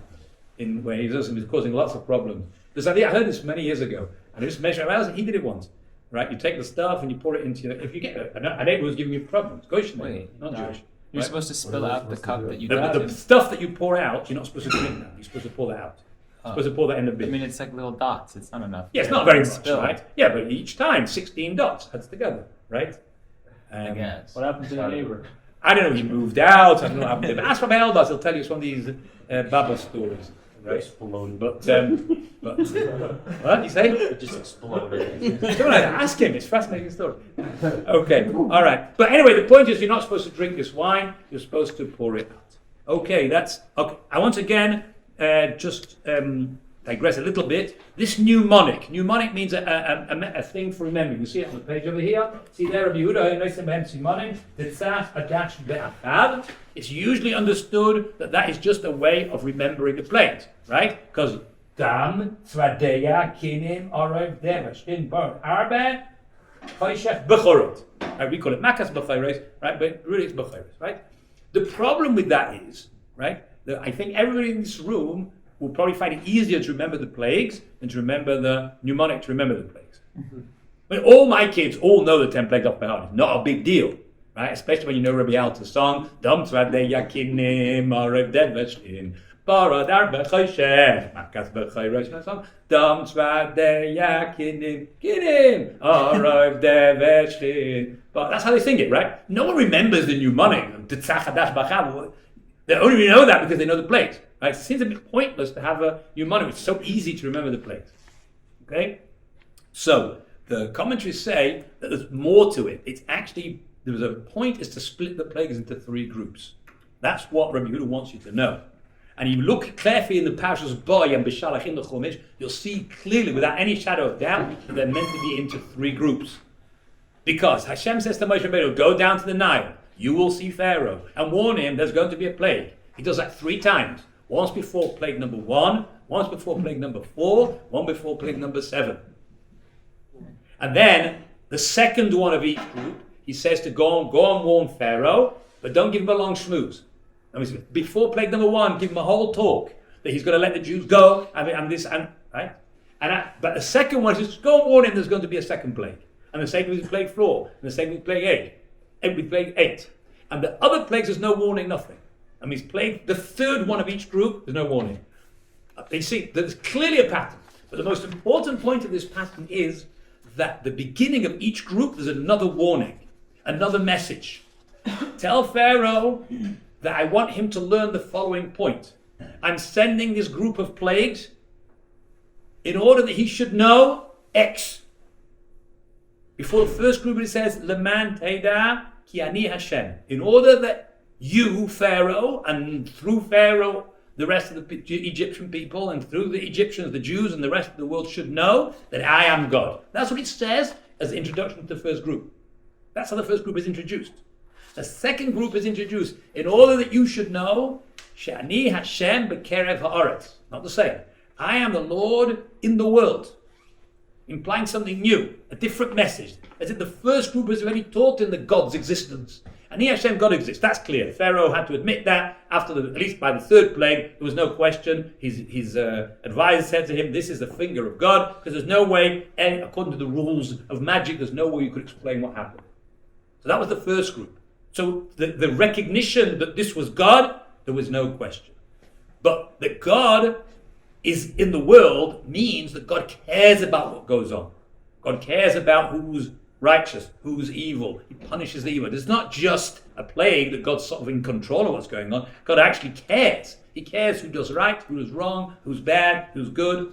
where he was causing lots of problems. This idea, I heard this many years ago, and I just mentioned Rabbi Elbaz, he did it once. Right, you take the stuff and you pour it into if you get a neighbor who's giving you problems, Goysha neighbor, not Jewish. You're supposed to spill out the cup that you the stuff that you pour out, you're not supposed to drink that. You're supposed to pour that out. You're supposed to pour that in the bin. I mean, it's like little dots. It's not enough. Yeah, it's not very much, right? Yeah, but each time, 16 dots adds together, right? I guess. What happened to the neighbor? I don't know, he moved out, I don't know what happened to him. But ask Rabbi Elbaz, he'll tell you some of these Baba stories. Right? Exploded. But what did you say? It just exploded. Don't ask him, it's a fascinating story. Okay, all right. But anyway, the point is you're not supposed to drink this wine, you're supposed to pour it out. Okay, that's okay. I once again digress a little bit. This mnemonic means a thing for remembering. You see it on the page over here. See there, Rabbi Yehuda, it's usually understood that is just a way of remembering the plagues, right? Because Dam, Tzvadeya, Kinim, Orav, Devash, Bar, Arba, Choshech, Bechorot. We call it Makas Bechores, right? But really it's Bechores, right? The problem with that is, right, that I think everybody in this room will probably find it easier to remember the plagues than to remember the mnemonic to remember the plagues. I mean, all my kids all know the 10 plagues off by heart. It's not a big deal, right? right? Especially when you know Rabbi Alta's song, Dom Tzvadei Yakinim, Arev Deveshin, Baradar B'Choshech, Makas B'Choyrosh, song, Dom Tzvadei Yakinim, Kinim, Arev Deveshin. But that's how they sing it, right? No one remembers the mnemonic, Tetzach Hadash B'Chav. They only know that because they know the plagues, right? It seems a bit pointless to have a mnemonic. It's so easy to remember the plagues, okay? So, the commentaries say that there's more to it. It's actually, there was a point is to split the plagues into 3 groups. That's what Rabbi Leader wants you to know. And you look carefully in the parashas Boy and Bishalach in the Chumash, you'll see clearly, without any shadow of doubt, that they're meant to be into 3 groups. Because Hashem says to Moshe Rabbeinu, go down to the Nile, you will see Pharaoh, and warn him there's going to be a plague. He does that 3 times. Once before plague number 1, once before plague number 4, one before plague number 7. And then, the second one of each group, he says to go and warn Pharaoh, but don't give him a long schmooze. Before plague number 1, give him a whole talk that he's going to let the Jews go, right? But the second one is just go and warn him there's going to be a second plague. And the same with plague 4, and the same with plague 8. And the other plagues, there's no warning, nothing. The third one of each group, there's no warning. You see, there's clearly a pattern. But the most important point of this pattern is that the beginning of each group, there's another warning, another message. Tell Pharaoh that I want him to learn the following point. I'm sending this group of plagues in order that he should know X. Before the first group it says, Leman Teda Ki Ani Hashem. In order that you, Pharaoh, and through Pharaoh, the rest of the Egyptian people, and through the Egyptians, the Jews, and the rest of the world should know that I am God. That's what it says as the introduction to the first group. That's how the first group is introduced. The second group is introduced in order that you should know Shani Hashem Bekerev Haaretz. Not the same. I am the Lord in the world. Implying something new, a different message. As if the first group has already taught in the God's existence. And Hashem, God exists. That's clear. Pharaoh had to admit that after at least by the 3rd plague, there was no question. His advisor said to him, this is the finger of God, because there's no way, and according to the rules of magic, there's no way you could explain what happened. So that was the first group. So the recognition that this was God, there was no question. But that God is in the world means that God cares about what goes on. God cares about who's righteous, who's evil. He punishes the evil. It's not just a plague that God's sort of in control of what's going on. God actually cares. He cares who does right, who does wrong, who's bad, who's good.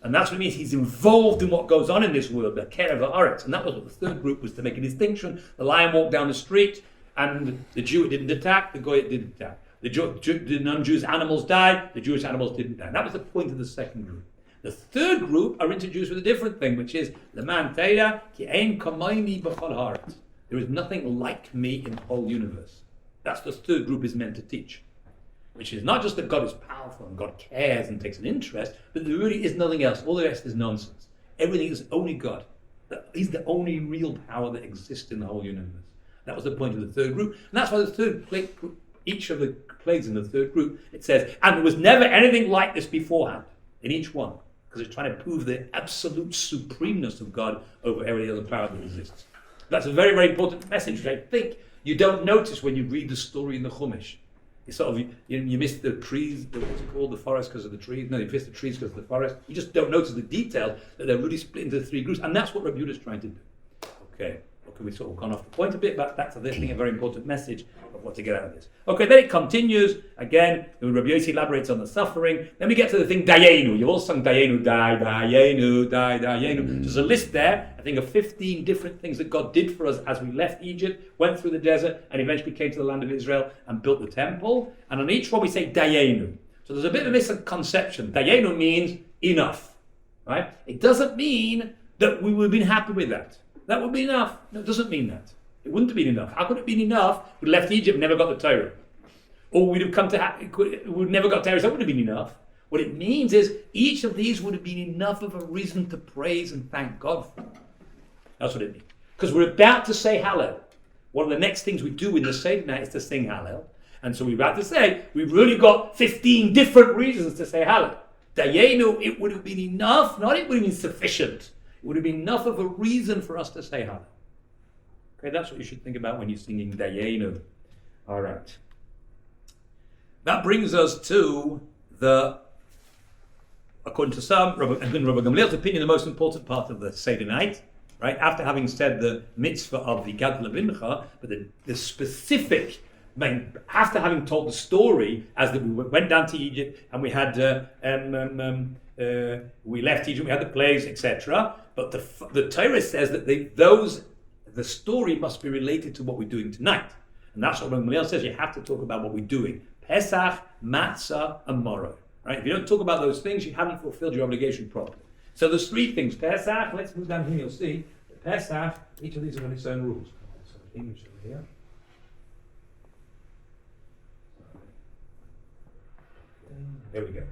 And that's what it means. He's involved in what goes on in this world, the care of the Haaretz. And that was what the third group was, to make a distinction. The lion walked down the street, and the Jew didn't attack, the Goy didn't attack. The non-Jewish animals died, the Jewish animals didn't die. That was the point of the second group. The third group are introduced with a different thing, which is Leman Teira ki ein kamayni b'chol haaretz. There is nothing like me in the whole universe. That's what the third group is meant to teach. Which is not just that God is powerful and God cares and takes an interest, but there really is nothing else. All the rest is nonsense. Everything is only God. He's the only real power that exists in the whole universe. That was the point of the third group. And that's why the third group, each of the plagues in the third group, it says, and there was never anything like this beforehand in each one. Because it's trying to prove the absolute supremeness of God over every other power that exists. That's a very, very important message, which I think you don't notice when you read the story in the Chumash. You sort of, you miss the trees, what's it called, the forest because of the trees. No, you miss the trees because of the forest. You just don't notice the detail that they're really split into 3 groups. And that's what Rabbi Leader is trying to do. Okay, we've sort of gone off the point a bit, but that's, I think, a very important message of what to get out of this. Okay, then it continues. Again, Rabbi Yossi elaborates on the suffering. Then we get to the thing, Dayenu. You've all sung Dayenu, Dayenu, Dayenu. There's a list there, I think, of 15 different things that God did for us as we left Egypt, went through the desert, and eventually came to the land of Israel and built the temple. And on each one we say Dayenu. So there's a bit of a misconception. Dayenu means enough, right? It doesn't mean that we would have been happy with that. That would be enough. No, it doesn't mean that. It wouldn't have been enough. How could it have been enough? We'd left Egypt and never got the Torah. Or we'd have come to, we'd never got Torah, so that would have been enough. What it means is each of these would have been enough of a reason to praise and thank God for. That's what it means. Because we're about to say Hallel. One of the next things we do in the Seder night is to sing Hallel. And so we're about to say, we've really got 15 different reasons to say Hallel. Dayenu, it would have been enough, not it would have been sufficient. It would have been enough of a reason for us to say Hallel. Okay, that's what you should think about when you're singing Dayenu. All right. That brings us to according to some, Rabbi Gamliel's opinion, the most important part of the Seder night, right? After having said the mitzvah of the Gad Levincha, but the specific, after having told the story, as that we went down to Egypt and we had, we left Egypt, we had the plagues, etc. But the Torah says that the story must be related to what we're doing tonight. And that's what Rabbi Gamliel says, you have to talk about what we're doing. Pesach, Matzah, and Morrow. Right? If you don't talk about those things, you haven't fulfilled your obligation properly. So there's three things. Pesach, let's move down here, you'll see. Pesach, each of these have its own rules. So English over here. There we go.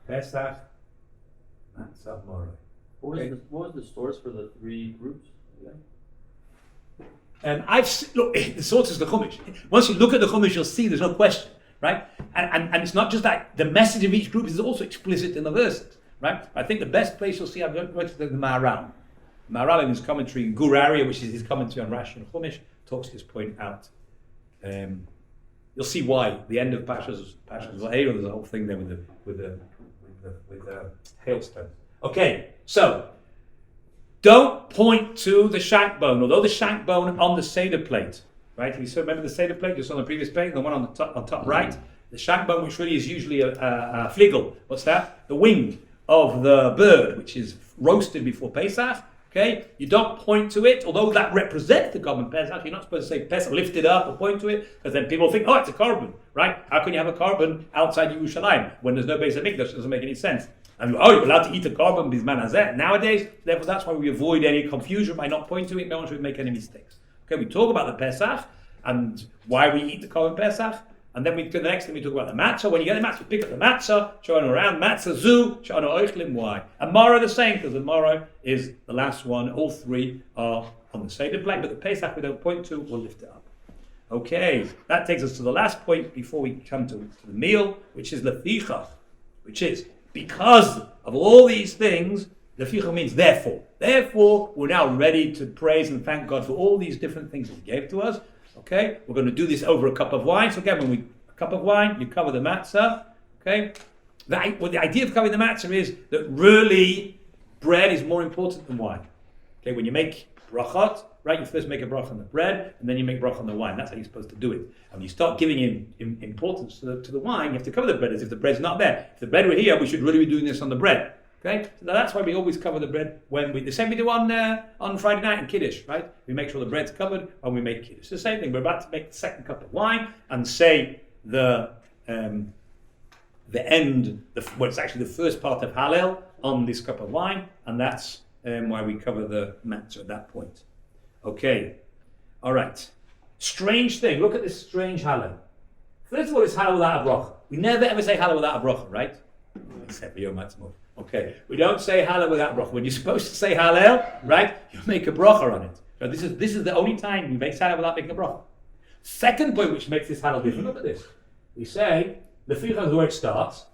Pesach, Matzah, Morrow. What was the source for the three groups? Look, the source is the Chumash. Once you look at the Chumash, you'll see there's no question, right? And it's not just that. The message of each group is also explicit in the verses, right? I think the best place you'll see, I've got to the Maharal. Maharal in his commentary, Gur Aryeh, which is his commentary on Rashi and Chumash, talks this point out. You'll see why. The end of Pashas Va'era, there's a whole thing there with the hailstones. Okay, so don't point to the shank bone, although the shank bone on the Seder plate, right? If you still remember the Seder plate, just on the previous plate, the one on the top right, the shank bone, which really is usually a fligel. What's that? The wing of the bird, which is roasted before Pesach. Okay, you don't point to it, although that represents the common Pesach. You're not supposed to say Pesach, lift it up or point to it, because then people think, oh, it's a carbon, right? How can you have a carbon outside Yerushalayim when there's no Beis Hamikdash? It doesn't make any sense. And you're allowed to eat a carbon bisman hazeh nowadays. Therefore, that's why we avoid any confusion by not pointing to it. No one should make any mistakes. Okay, we talk about the Pesach and why we eat the carbon Pesach, and then we go the next thing we talk about the matzah. When you get the matzah, you pick up the matzah, showing around matzah zu, showing oichlim why. And Morrow the same, because the Morrow is the last one. All three are on the Seder plate, but the Pesach we don't point to, we'll lift it up. Okay, that takes us to the last point before we come to the meal, which is leficha, which is because of all these things. Leficha means therefore. Therefore, we're now ready to praise and thank God for all these different things that He gave to us. Okay, we're going to do this over a cup of wine. So again, a cup of wine, you cover the matzah. Okay, the idea of covering the matzah is that really bread is more important than wine. Okay, when you make brachot, right, you first make a bracha on the bread, and then you make bracha on the wine. That's how you're supposed to do it. And when you start giving importance to the wine, you have to cover the bread as if the bread's not there. If the bread were here, we should really be doing this on the bread. Okay, so that's why we always cover the bread when the same we do on Friday night in Kiddush, right? We make sure the bread's covered when we make Kiddush. It's the same thing. We're about to make the second cup of wine and say it's actually the first part of Hallel on this cup of wine, and that's why we cover the matzah at that point. Okay, all right. Strange thing. Look at this strange Hallel. First of all, it's Hallel without a bracha. We never ever say Hallel without a bracha, right? Except for Yom Ha'atzmaut. Okay, we don't say Hallel without bracha. When you're supposed to say Hallel, right, you make a bracha on it. So this is the only time we make Hallel without making a bracha. Second point which makes this Hallel different, look at this. We say, the Leficha is where it starts,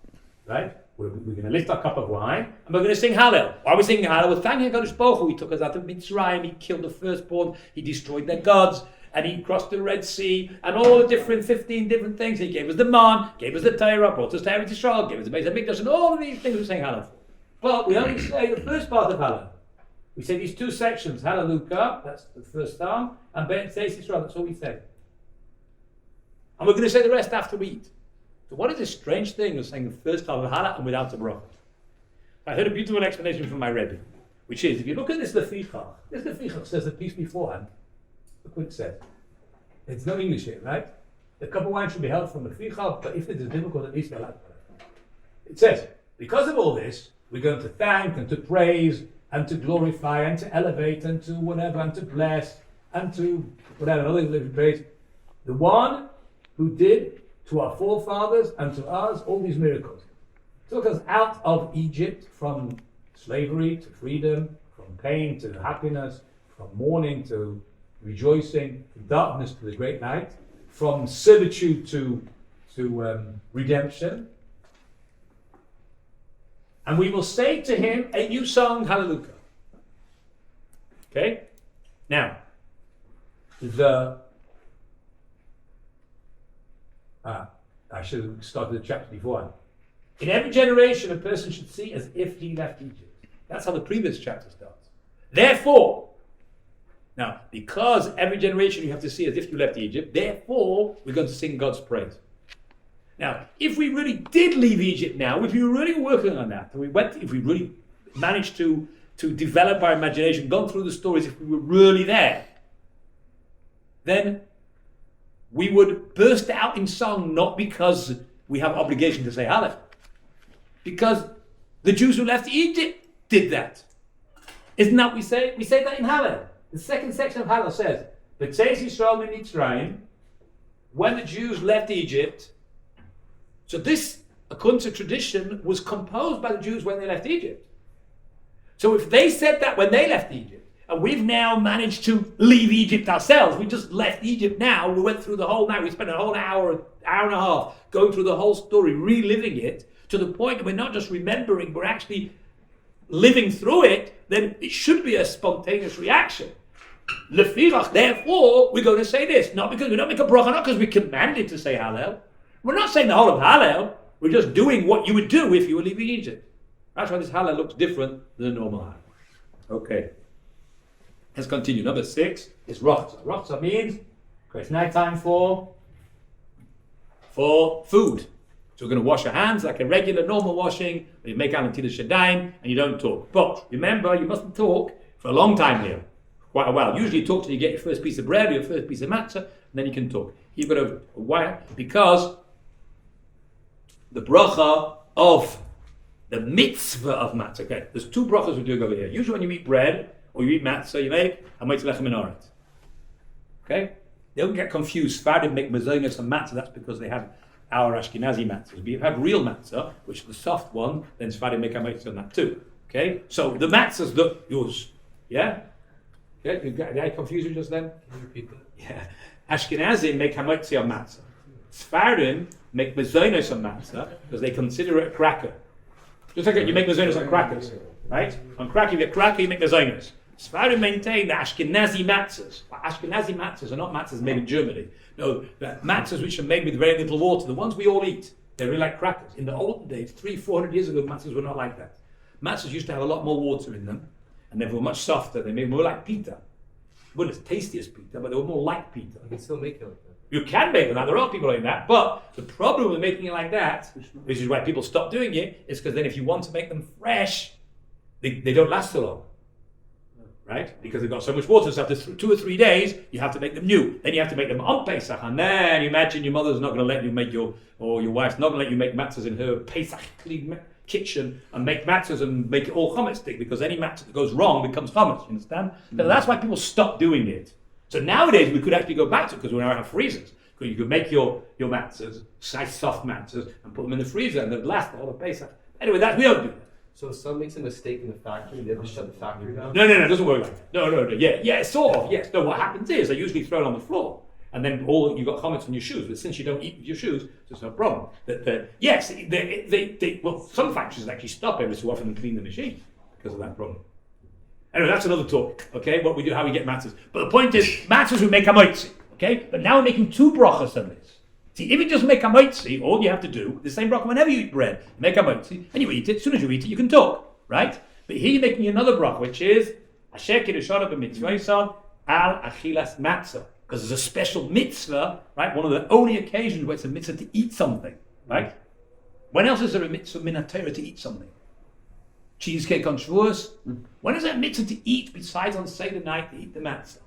right? We're going to lift our cup of wine, and we're going to sing Hallel. Why are we singing Hallel? We're thanking Kadesh who He took us out of Mitzrayim, He killed the firstborn, He destroyed their gods, and He crossed the Red Sea, and all the 15 different things. He gave us the man, gave us the Torah, brought us to Eretz Yisrael, gave us the Beis Hamikdash, and all of these things we're saying Hallel for. But we only say the first part of Hallel. We say these two sections, Hallelujah, that's the first psalm, and Be'eretz Yisrael, that's all we say. And we're going to say the rest after we eat. So what is this strange thing of saying the first half of Hallel and without the bracha? I heard a beautiful explanation from my Rebbe, which is, if you look at this Leficha says the piece beforehand. Look what it says. It's no English here, right? The cup of wine should be held from Leficha, but if it is difficult, at least you're allowed. It says, because of all this, we're going to thank and to praise and to glorify and to elevate and to whatever and to bless and to whatever, other praise the one who did to our forefathers and to us all these miracles. Took us out of Egypt from slavery to freedom, from pain to happiness, from mourning to rejoicing, from darkness to the great light, from servitude to redemption. And we will say to Him a new song, Hallelujah. Okay? Now, I should have started the chapter before. In every generation, a person should see as if he left Egypt. That's how the previous chapter starts. Therefore, now, because every generation you have to see as if you left Egypt, therefore, we're going to sing God's praise. Now, if we really did leave Egypt now, if we were really working on that, and if we really managed to develop our imagination, gone through the stories, if we were really there, then we would burst out in song, not because we have obligation to say Hallel, because the Jews who left Egypt did that. Isn't that what we say? We say that in Hallel. The second section of Hallel says, "B'tzeis Yisrael miMitzrayim," when the Jews left Egypt. So this, according to tradition, was composed by the Jews when they left Egypt. So if they said that when they left Egypt, and we've now managed to leave Egypt ourselves, we just left Egypt now, we went through the whole night, we spent a whole hour and a half going through the whole story, reliving it, to the point that we're not just remembering, we're actually living through it, then it should be a spontaneous reaction. Lefirach, therefore, we're going to say this, not because we don't make a bracha, not because we're commanded to say Hallel. We're not saying the whole of Hallel, we're just doing what you would do if you were leaving Egypt. That's why this Hallel looks different than a normal Hallel. Okay. Let's continue. Number 6 is Rochza. Rochza means it's nighttime for food. So we're going to wash our hands like a regular, normal washing. You make out until the Shadaim and you don't talk. But remember, you mustn't talk for a long time here. Quite a while. Usually you talk till you get your first piece of bread or your first piece of matzah, and then you can talk. You've got a while because the bracha of the mitzvah of matzah. Okay, there's 2 brachas we're doing over here. Usually when you eat bread or you eat matzah, you make hametz lechem menoret. Okay, don't get confused. Sfardim make mazonos and matzah. That's because they have our Ashkenazi matzahs. But you have real matzah, which is the soft one. Then Sfardim make hametz on that too. Okay, so the matzahs look yours. Yeah. Yeah, did I confuse you just then? Can you repeat that? Yeah. Ashkenazim make hamotzi on matzah. Sfardim make mazonos on matzah because they consider it a cracker. Just like you make mazonos on crackers, right? On cracker, you get cracker, you make mazonos. Sfardim maintain the Ashkenazi matzahs. Ashkenazi matzahs are not matzahs made in Germany. No, they're matzahs which are made with very little water. The ones we all eat, they're really like crackers. In the olden days, 300-400 years ago, matzahs were not like that. Matzahs used to have a lot more water in them. And they were much softer. They made more like pita. It wasn't as tasty as pita, but they were more like pita. You can still make it like that. You can make it like that. There are people like that. But the problem with making it like that, which is why people stop doing it, is because then if you want to make them fresh, they don't last so long. Right? Because they've got so much water. So after 2 or 3 days, you have to make them new. Then you have to make them on Pesach. And then you imagine your mother's not going to let you make or your wife's not going to let you make matzahs in her Pesach kitchen and make matzahs and make it all chametz stick, because any matzah that goes wrong becomes chametz, you understand? So that's why people stop doing it. So nowadays we could actually go back to it because we now have freezers. Because you could make your matzahs, nice soft matzahs, and put them in the freezer and they'd last the whole of Pesach. Anyway, we don't do that. So if someone makes a mistake in the factory, they have to shut the factory down? No, it doesn't work like that. No. Yeah, sort of, yes. No, what happens is they usually throw it on the floor. And then you've got chametz on your shoes, but since you don't eat with your shoes, there's no problem. Well, some factories actually stop every so often and clean the machine because of that problem. Anyway, that's another talk. Okay, what we do, how we get matzahs. But the point is, matzahs we make hamotzi. Okay, but now we're making 2 brachas on this. See, if you just make hamotzi, all you have to do, the same bracha whenever you eat bread, make hamotzi, and you eat it. As soon as you eat it, you can talk, right? But here you're making another bracha, which is asher kiddushana b'mitzvah al achilas matzah. Because there's a special mitzvah, right? One of the only occasions where it's a mitzvah to eat something, right? When else is there a mitzvah min haTorah to eat something? Cheesecake on Shavuos. When is there a mitzvah to eat besides on Seder night to eat the matzah?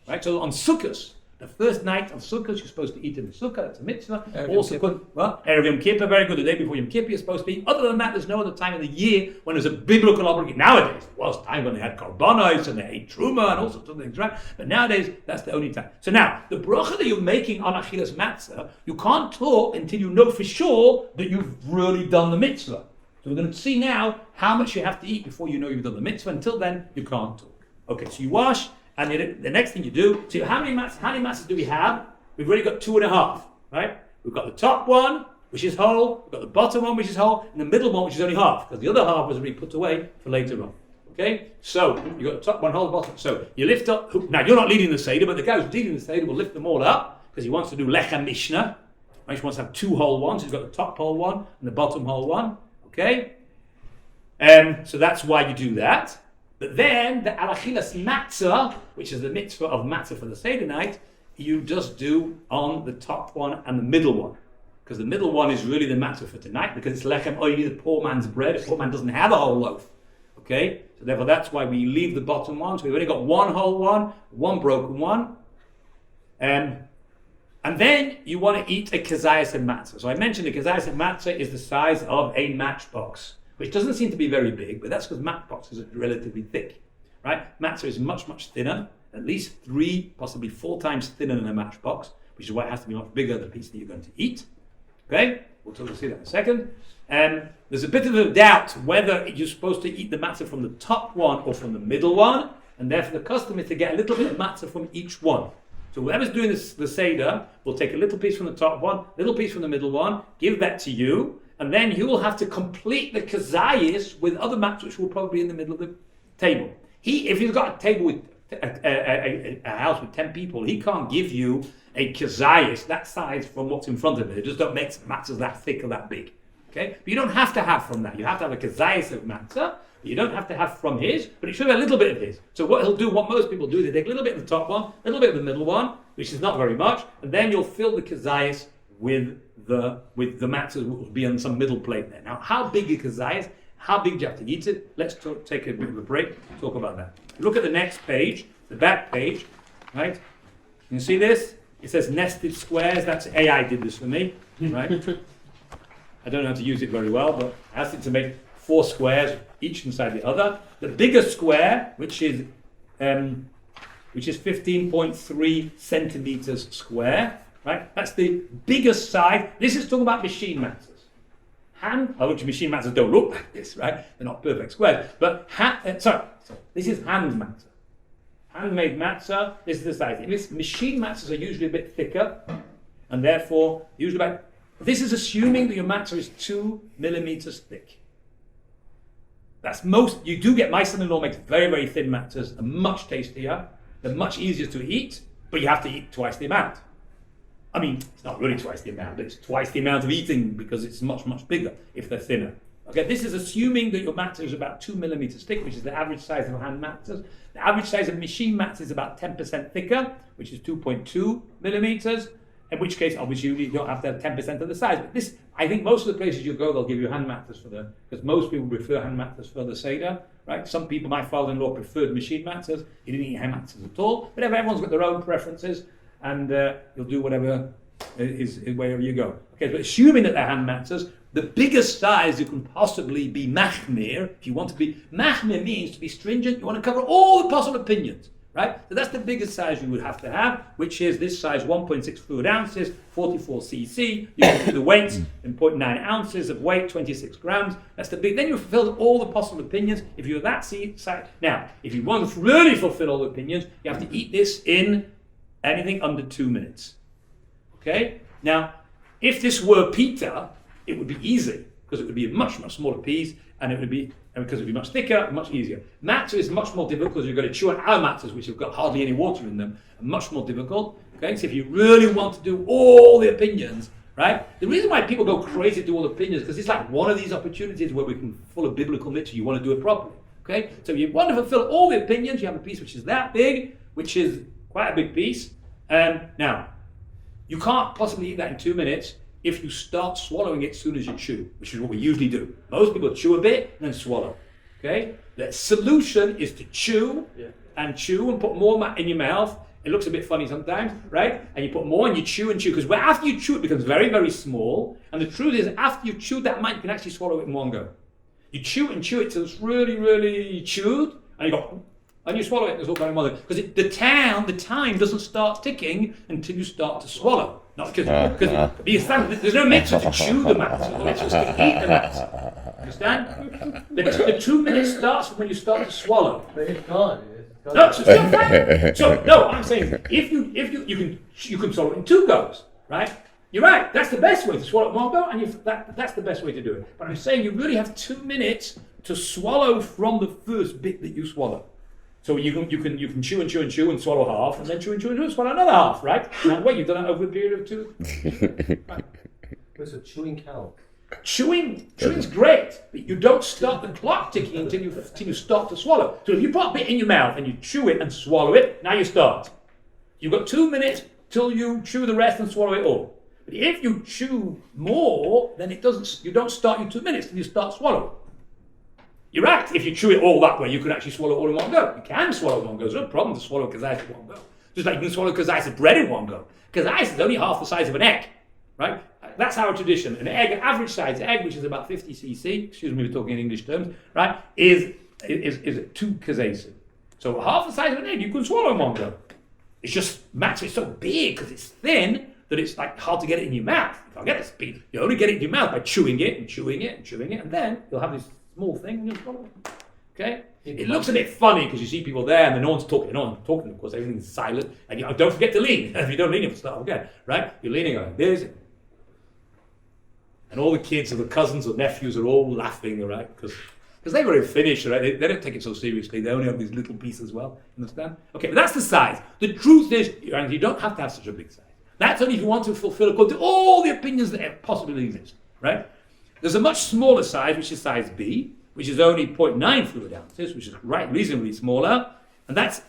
Right? So on Sukkot, the first night of Sukkot, you're supposed to eat in the Sukkah. That's a mitzvah. Also, Erev Yom Kippur, very good. The day before Yom Kippur, you're supposed to eat. Other than that, there's no other time of the year when there's a biblical obligation. Nowadays, there was time when they had korbanos and they ate truma and all sorts of things, right? But nowadays, that's the only time. So now, the bracha that you're making on Achilas Matzah, you can't talk until you know for sure that you've really done the mitzvah. So we're going to see now how much you have to eat before you know you've done the mitzvah. Until then, you can't talk. Okay, so you wash. And the next thing you do, so how many matzahs do we have? We've already got 2.5, right? We've got the top one, which is whole. We've got the bottom one, which is whole. And the middle one, which is only half. Because the other half was already put away for later on. Okay, so you got the top one, hold the bottom. So you lift up. Now you're not leading the Seder, but the guy who's leading the Seder will lift them all up because he wants to do Lechem Mishnah. Right? He wants to have 2 whole ones. He's got the top whole one and the bottom whole one. Okay, so that's why you do that. But then the Alachilas Matzah, which is the mitzvah of Matzah for the Seder night, you just do on the top one and the middle one. Because the middle one is really the matzah for tonight, because it's lechem oili, the poor man's bread. The poor man doesn't have a whole loaf. Okay? So therefore that's why we leave the bottom one. So we've only got 1 whole one, 1 broken one. And then you want to eat a kazayas and matzah. So I mentioned the kazayas and matzah is the size of a matchbox, which doesn't seem to be very big, but that's because matchboxes are relatively thick. Right? Matzah is much, much thinner, at least 3, possibly 4 times thinner than a matchbox, which is why it has to be much bigger than the piece that you're going to eat. Okay, we'll see that in a second. There's a bit of a doubt whether you're supposed to eat the matzah from the top one or from the middle one, and therefore the custom is to get a little bit of matzah from each one. So whoever's doing the Seder will take a little piece from the top one, a little piece from the middle one, give that to you, and then you will have to complete the kazayis with other matzah which will probably be in the middle of the table. If you've got a table with a house with 10 people, he can't give you a kazayis that size from what's in front of it. It just don't make matzahs that thick or that big. Okay? But you don't have to have from that. You have to have a kazayis of matzah. You don't have to have from his, but it should have a little bit of his. So what he'll do, what most people do, they take a little bit of the top one, a little bit of the middle one, which is not very much, and then you'll fill the kazayis with the matzahs which will be on some middle plate there. Now, how big is kazayis? How big do you have to eat it? Let's take a bit of a break and talk about that. Look at the next page, the back page, right? You see this? It says nested squares. That's AI did this for me, right? I don't know how to use it very well, but I asked it to make 4 squares, each inside the other. The bigger square, which is 15.3 centimeters square, right? That's the biggest size. This is talking about machine matzahs. Which machine matzahs don't look like this, right? They're not perfect squares. But this is hand matzah. Handmade matzah, this is the size. Machine matzahs are usually a bit thicker, and therefore this is assuming that your matzah is 2 millimeters thick. That's most. You do get, my son-in-law makes very, very thin matzahs, and much tastier. They're much easier to eat, but you have to eat twice the amount. I mean, it's not really twice the amount, but it's twice the amount of eating because it's much, much bigger if they're thinner. Okay, this is assuming that your matzah is about 2 millimeters thick, which is the average size of hand matzahs. The average size of machine matzah is about 10% thicker, which is 2.2 millimeters, in which case, obviously, you don't have to have 10% of the size. But this, I think most of the places you go, they'll give you hand matzahs because most people prefer hand matzahs for the Seder, right? Some people, my father-in-law preferred machine matzahs. He didn't eat hand matzahs at all. But everyone's got their own preferences, and you'll do whatever is wherever you go. Okay, but assuming that they're hand matzahs, the biggest size you can possibly be machmir, if you want to be, machmir means to be stringent, you want to cover all the possible opinions, right? So that's the biggest size you would have to have, which is this size, 1.6 fluid ounces, 44 cc. You can do the weights in 0.9 ounces of weight, 26 grams. That's the big, then you've fulfilled all the possible opinions. If you're that size, now, if you want to really fulfill all the opinions, you have to eat this in anything under 2 minutes. Okay? Now, if this were pita, it would be easy because it would be a much, much smaller piece, and because it would be much thicker, much easier. Matzah is much more difficult because you've got to chew on our matzahs, which have got hardly any water in them, much more difficult. Okay, so if you really want to do all the opinions, right? The reason why people go crazy to do all the opinions because it's like one of these opportunities where we can full of biblical mitzvah. You want to do it properly. Okay, so if you want to fulfill all the opinions, you have a piece which is that big, which is quite a big piece. Now, you can't possibly eat that in 2 minutes if you start swallowing it as soon as you chew, which is what we usually do. Most people chew a bit and then swallow. Okay? The solution is to chew and put more in your mouth. It looks a bit funny sometimes, right? And you put more and you chew, because after you chew it becomes very, very small. And the truth is, after you chew that amount, you can actually swallow it in one go. You chew it till it's really, really chewed, and you go, and you swallow it, and it's all going on. Because the time doesn't start ticking until you start to swallow. Not because there's no mitzvah to chew the matzah, the mitzvah is to eat the matzah. Understand? The 2 minutes starts when you start to swallow. But it's gone. No, so it's not fine. So no, I'm saying if you can swallow it in 2 goes, right? You're right. That's the best way to swallow it in one go, and that's the best way to do it. But I'm saying you really have 2 minutes to swallow from the first bit that you swallow. So you can chew and chew and chew and swallow half, and then chew and chew and chew and swallow another half, right? Now wait, you've done it over a period of 2. Right. So chewing count. Chewing's great, but you don't start the clock ticking until you start to swallow. So if you put a bit in your mouth and you chew it and swallow it, now you start. You've got 2 minutes till you chew the rest and swallow it all. But if you chew more, then you don't start your 2 minutes till you start swallowing. You're right. If you chew it all that way, you can actually swallow it all in one go. You can swallow in one go. There's no problem to swallow kazais in one go. Just like you can swallow kazais of bread in one go. Kazais is only half the size of an egg, right? That's our tradition. An egg, an average size egg, which is about 50 cc, excuse me, we're talking in English terms, right, is 2 kazais. So half the size of an egg you can swallow in one go. It's just matter. It's so big because it's thin that it's like hard to get it in your mouth. You can't get it big. You only get it in your mouth by chewing it and chewing it and chewing it, and then you'll have this small thing and you'll swallow it. Okay? It looks a bit funny because you see people there and then no one's talking. Of course, everything's silent. And don't forget to lean. If you don't lean, you'll start again, right? You're leaning like this. And all the kids or the cousins or nephews are all laughing, right? Because they've already finished, right? They don't take it so seriously. They only have these little pieces as well. Understand? Okay, but that's the size. The truth is, you don't have to have such a big size. That's only if you want to fulfill according to all the opinions that possibly exist, right? There's a much smaller size, which is size B, which is only 0.9 fluid ounces, which is reasonably smaller. And that's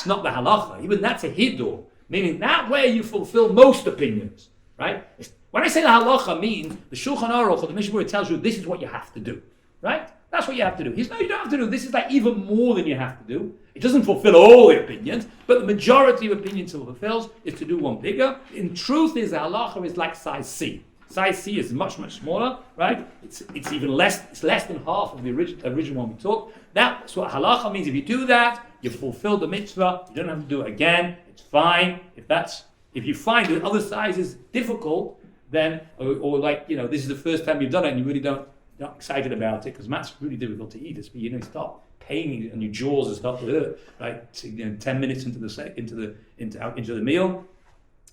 not the halacha. Even that's a hidur, meaning that way you fulfill most opinions, right? When I say the halacha means the Shulchan Aruch or the Mishnah Berurah tells you this is what you have to do, right? That's what you have to do. He says, no, you don't have to do. This is like even more than you have to do. It doesn't fulfill all the opinions, but the majority of opinions it fulfills is to do one bigger. In truth, the halacha is like size C. Size C is much, much smaller, right? It's even less. It's less than half of the original one we took. That's what halacha means. If you do that, you fulfill the mitzvah. You don't have to do it again. It's fine. If you find that other size is difficult, then or like this is the first time you've done it and you really not excited about it because that's really difficult to eat. You start paining and your jaws and start to hurt, right? 10 minutes into the meal.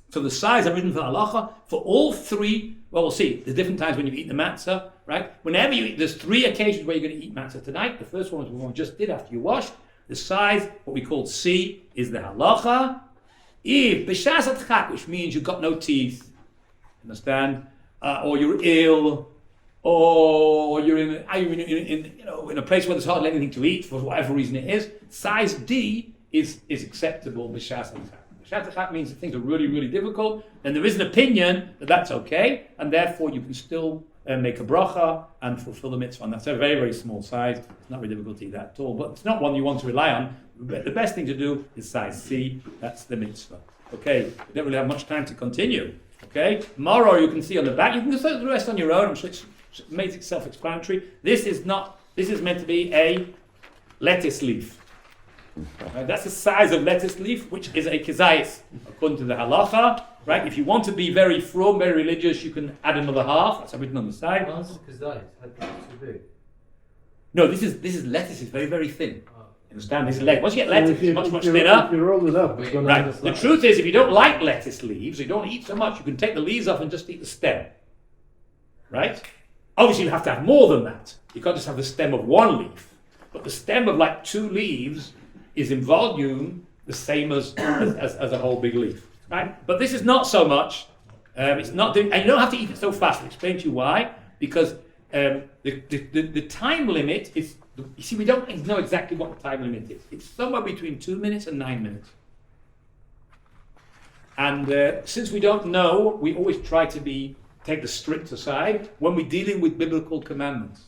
So the size I've written for halacha for all 3. Well, we'll see. There's different times when you eat the matzah, right? Whenever you eat, there's 3 occasions where you're going to eat matzah tonight. The first one is the one we just did after you wash. The size, what we call C, is the halacha. If b'shas atchak, which means you've got no teeth, understand? Or you're ill, or you're in a place where there's hardly anything to eat for whatever reason it is. Size D is acceptable b'shas atchak. B'shas means that things are really, really difficult, and there is an opinion that that's okay, and therefore you can still make a bracha and fulfill the mitzvah. And that's a very, very small size. It's not very difficult to eat that at all, but it's not one you want to rely on. The best thing to do is size C. That's the mitzvah. Okay, we don't really have much time to continue. Okay, tomorrow you can see on the back. You can do the rest on your own. I'm sure it's made it self-explanatory. This is meant to be a lettuce leaf. Right, that's the size of lettuce leaf, which is a kazais, according to the halacha. Right? If you want to be very frum, very religious, you can add another half. That's written on the side. Oh, this is kazais. That's too big. No, this is lettuce. It's very, very thin. Understand? This is lettuce. Once you get lettuce, it's much, much thinner. If you roll it up, it's going to Right. The truth is, if you don't like lettuce leaves, you don't eat so much, you can take the leaves off and just eat the stem. Right? Obviously, you have to have more than that. You can't just have the stem of one leaf. But the stem of like 2 leaves is in volume the same as a whole big leaf. Right? But this is not so much. It's not doing, and you don't have to eat it so fast. I'll explain to you why. Because the time limit is. You see, we don't know exactly what the time limit is. It's somewhere between 2 minutes and 9 minutes. And since we don't know, we always try to take the strict aside when we're dealing with biblical commandments.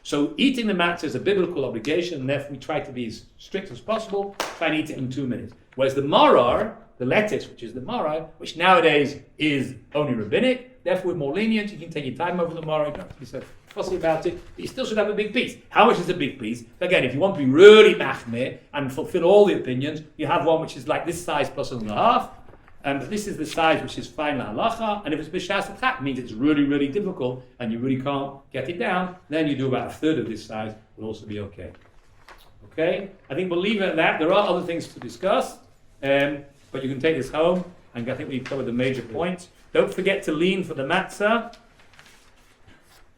So eating the matzah is a biblical obligation, and therefore we try to be as strict as possible, try and eat it in 2 minutes. Whereas the marar, the lettuce, which is the marar, which nowadays is only rabbinic, therefore we're more lenient. You can take your time over the marar, you don't have to be so fussy about it, but you still should have a big piece. How much is a big piece? Again, if you want to be really machmir and fulfill all the opinions, you have one which is like this size plus 1.5, and this is the size which is fine la halacha, and if it's b'shas atchak, means it's really, really difficult, and you really can't get it down, then you do about 1/3 of this size, will also be okay. Okay? I think we'll leave it at that. There are other things to discuss, but you can take this home And I think we've covered the major points. Don't forget to lean for the matzah.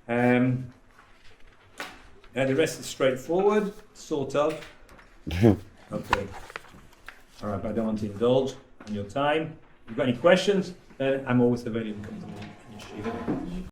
And the rest is straightforward, sort of. Okay. All right, but I don't want to indulge on your time. If you've got any questions, then I'm always available to come to me.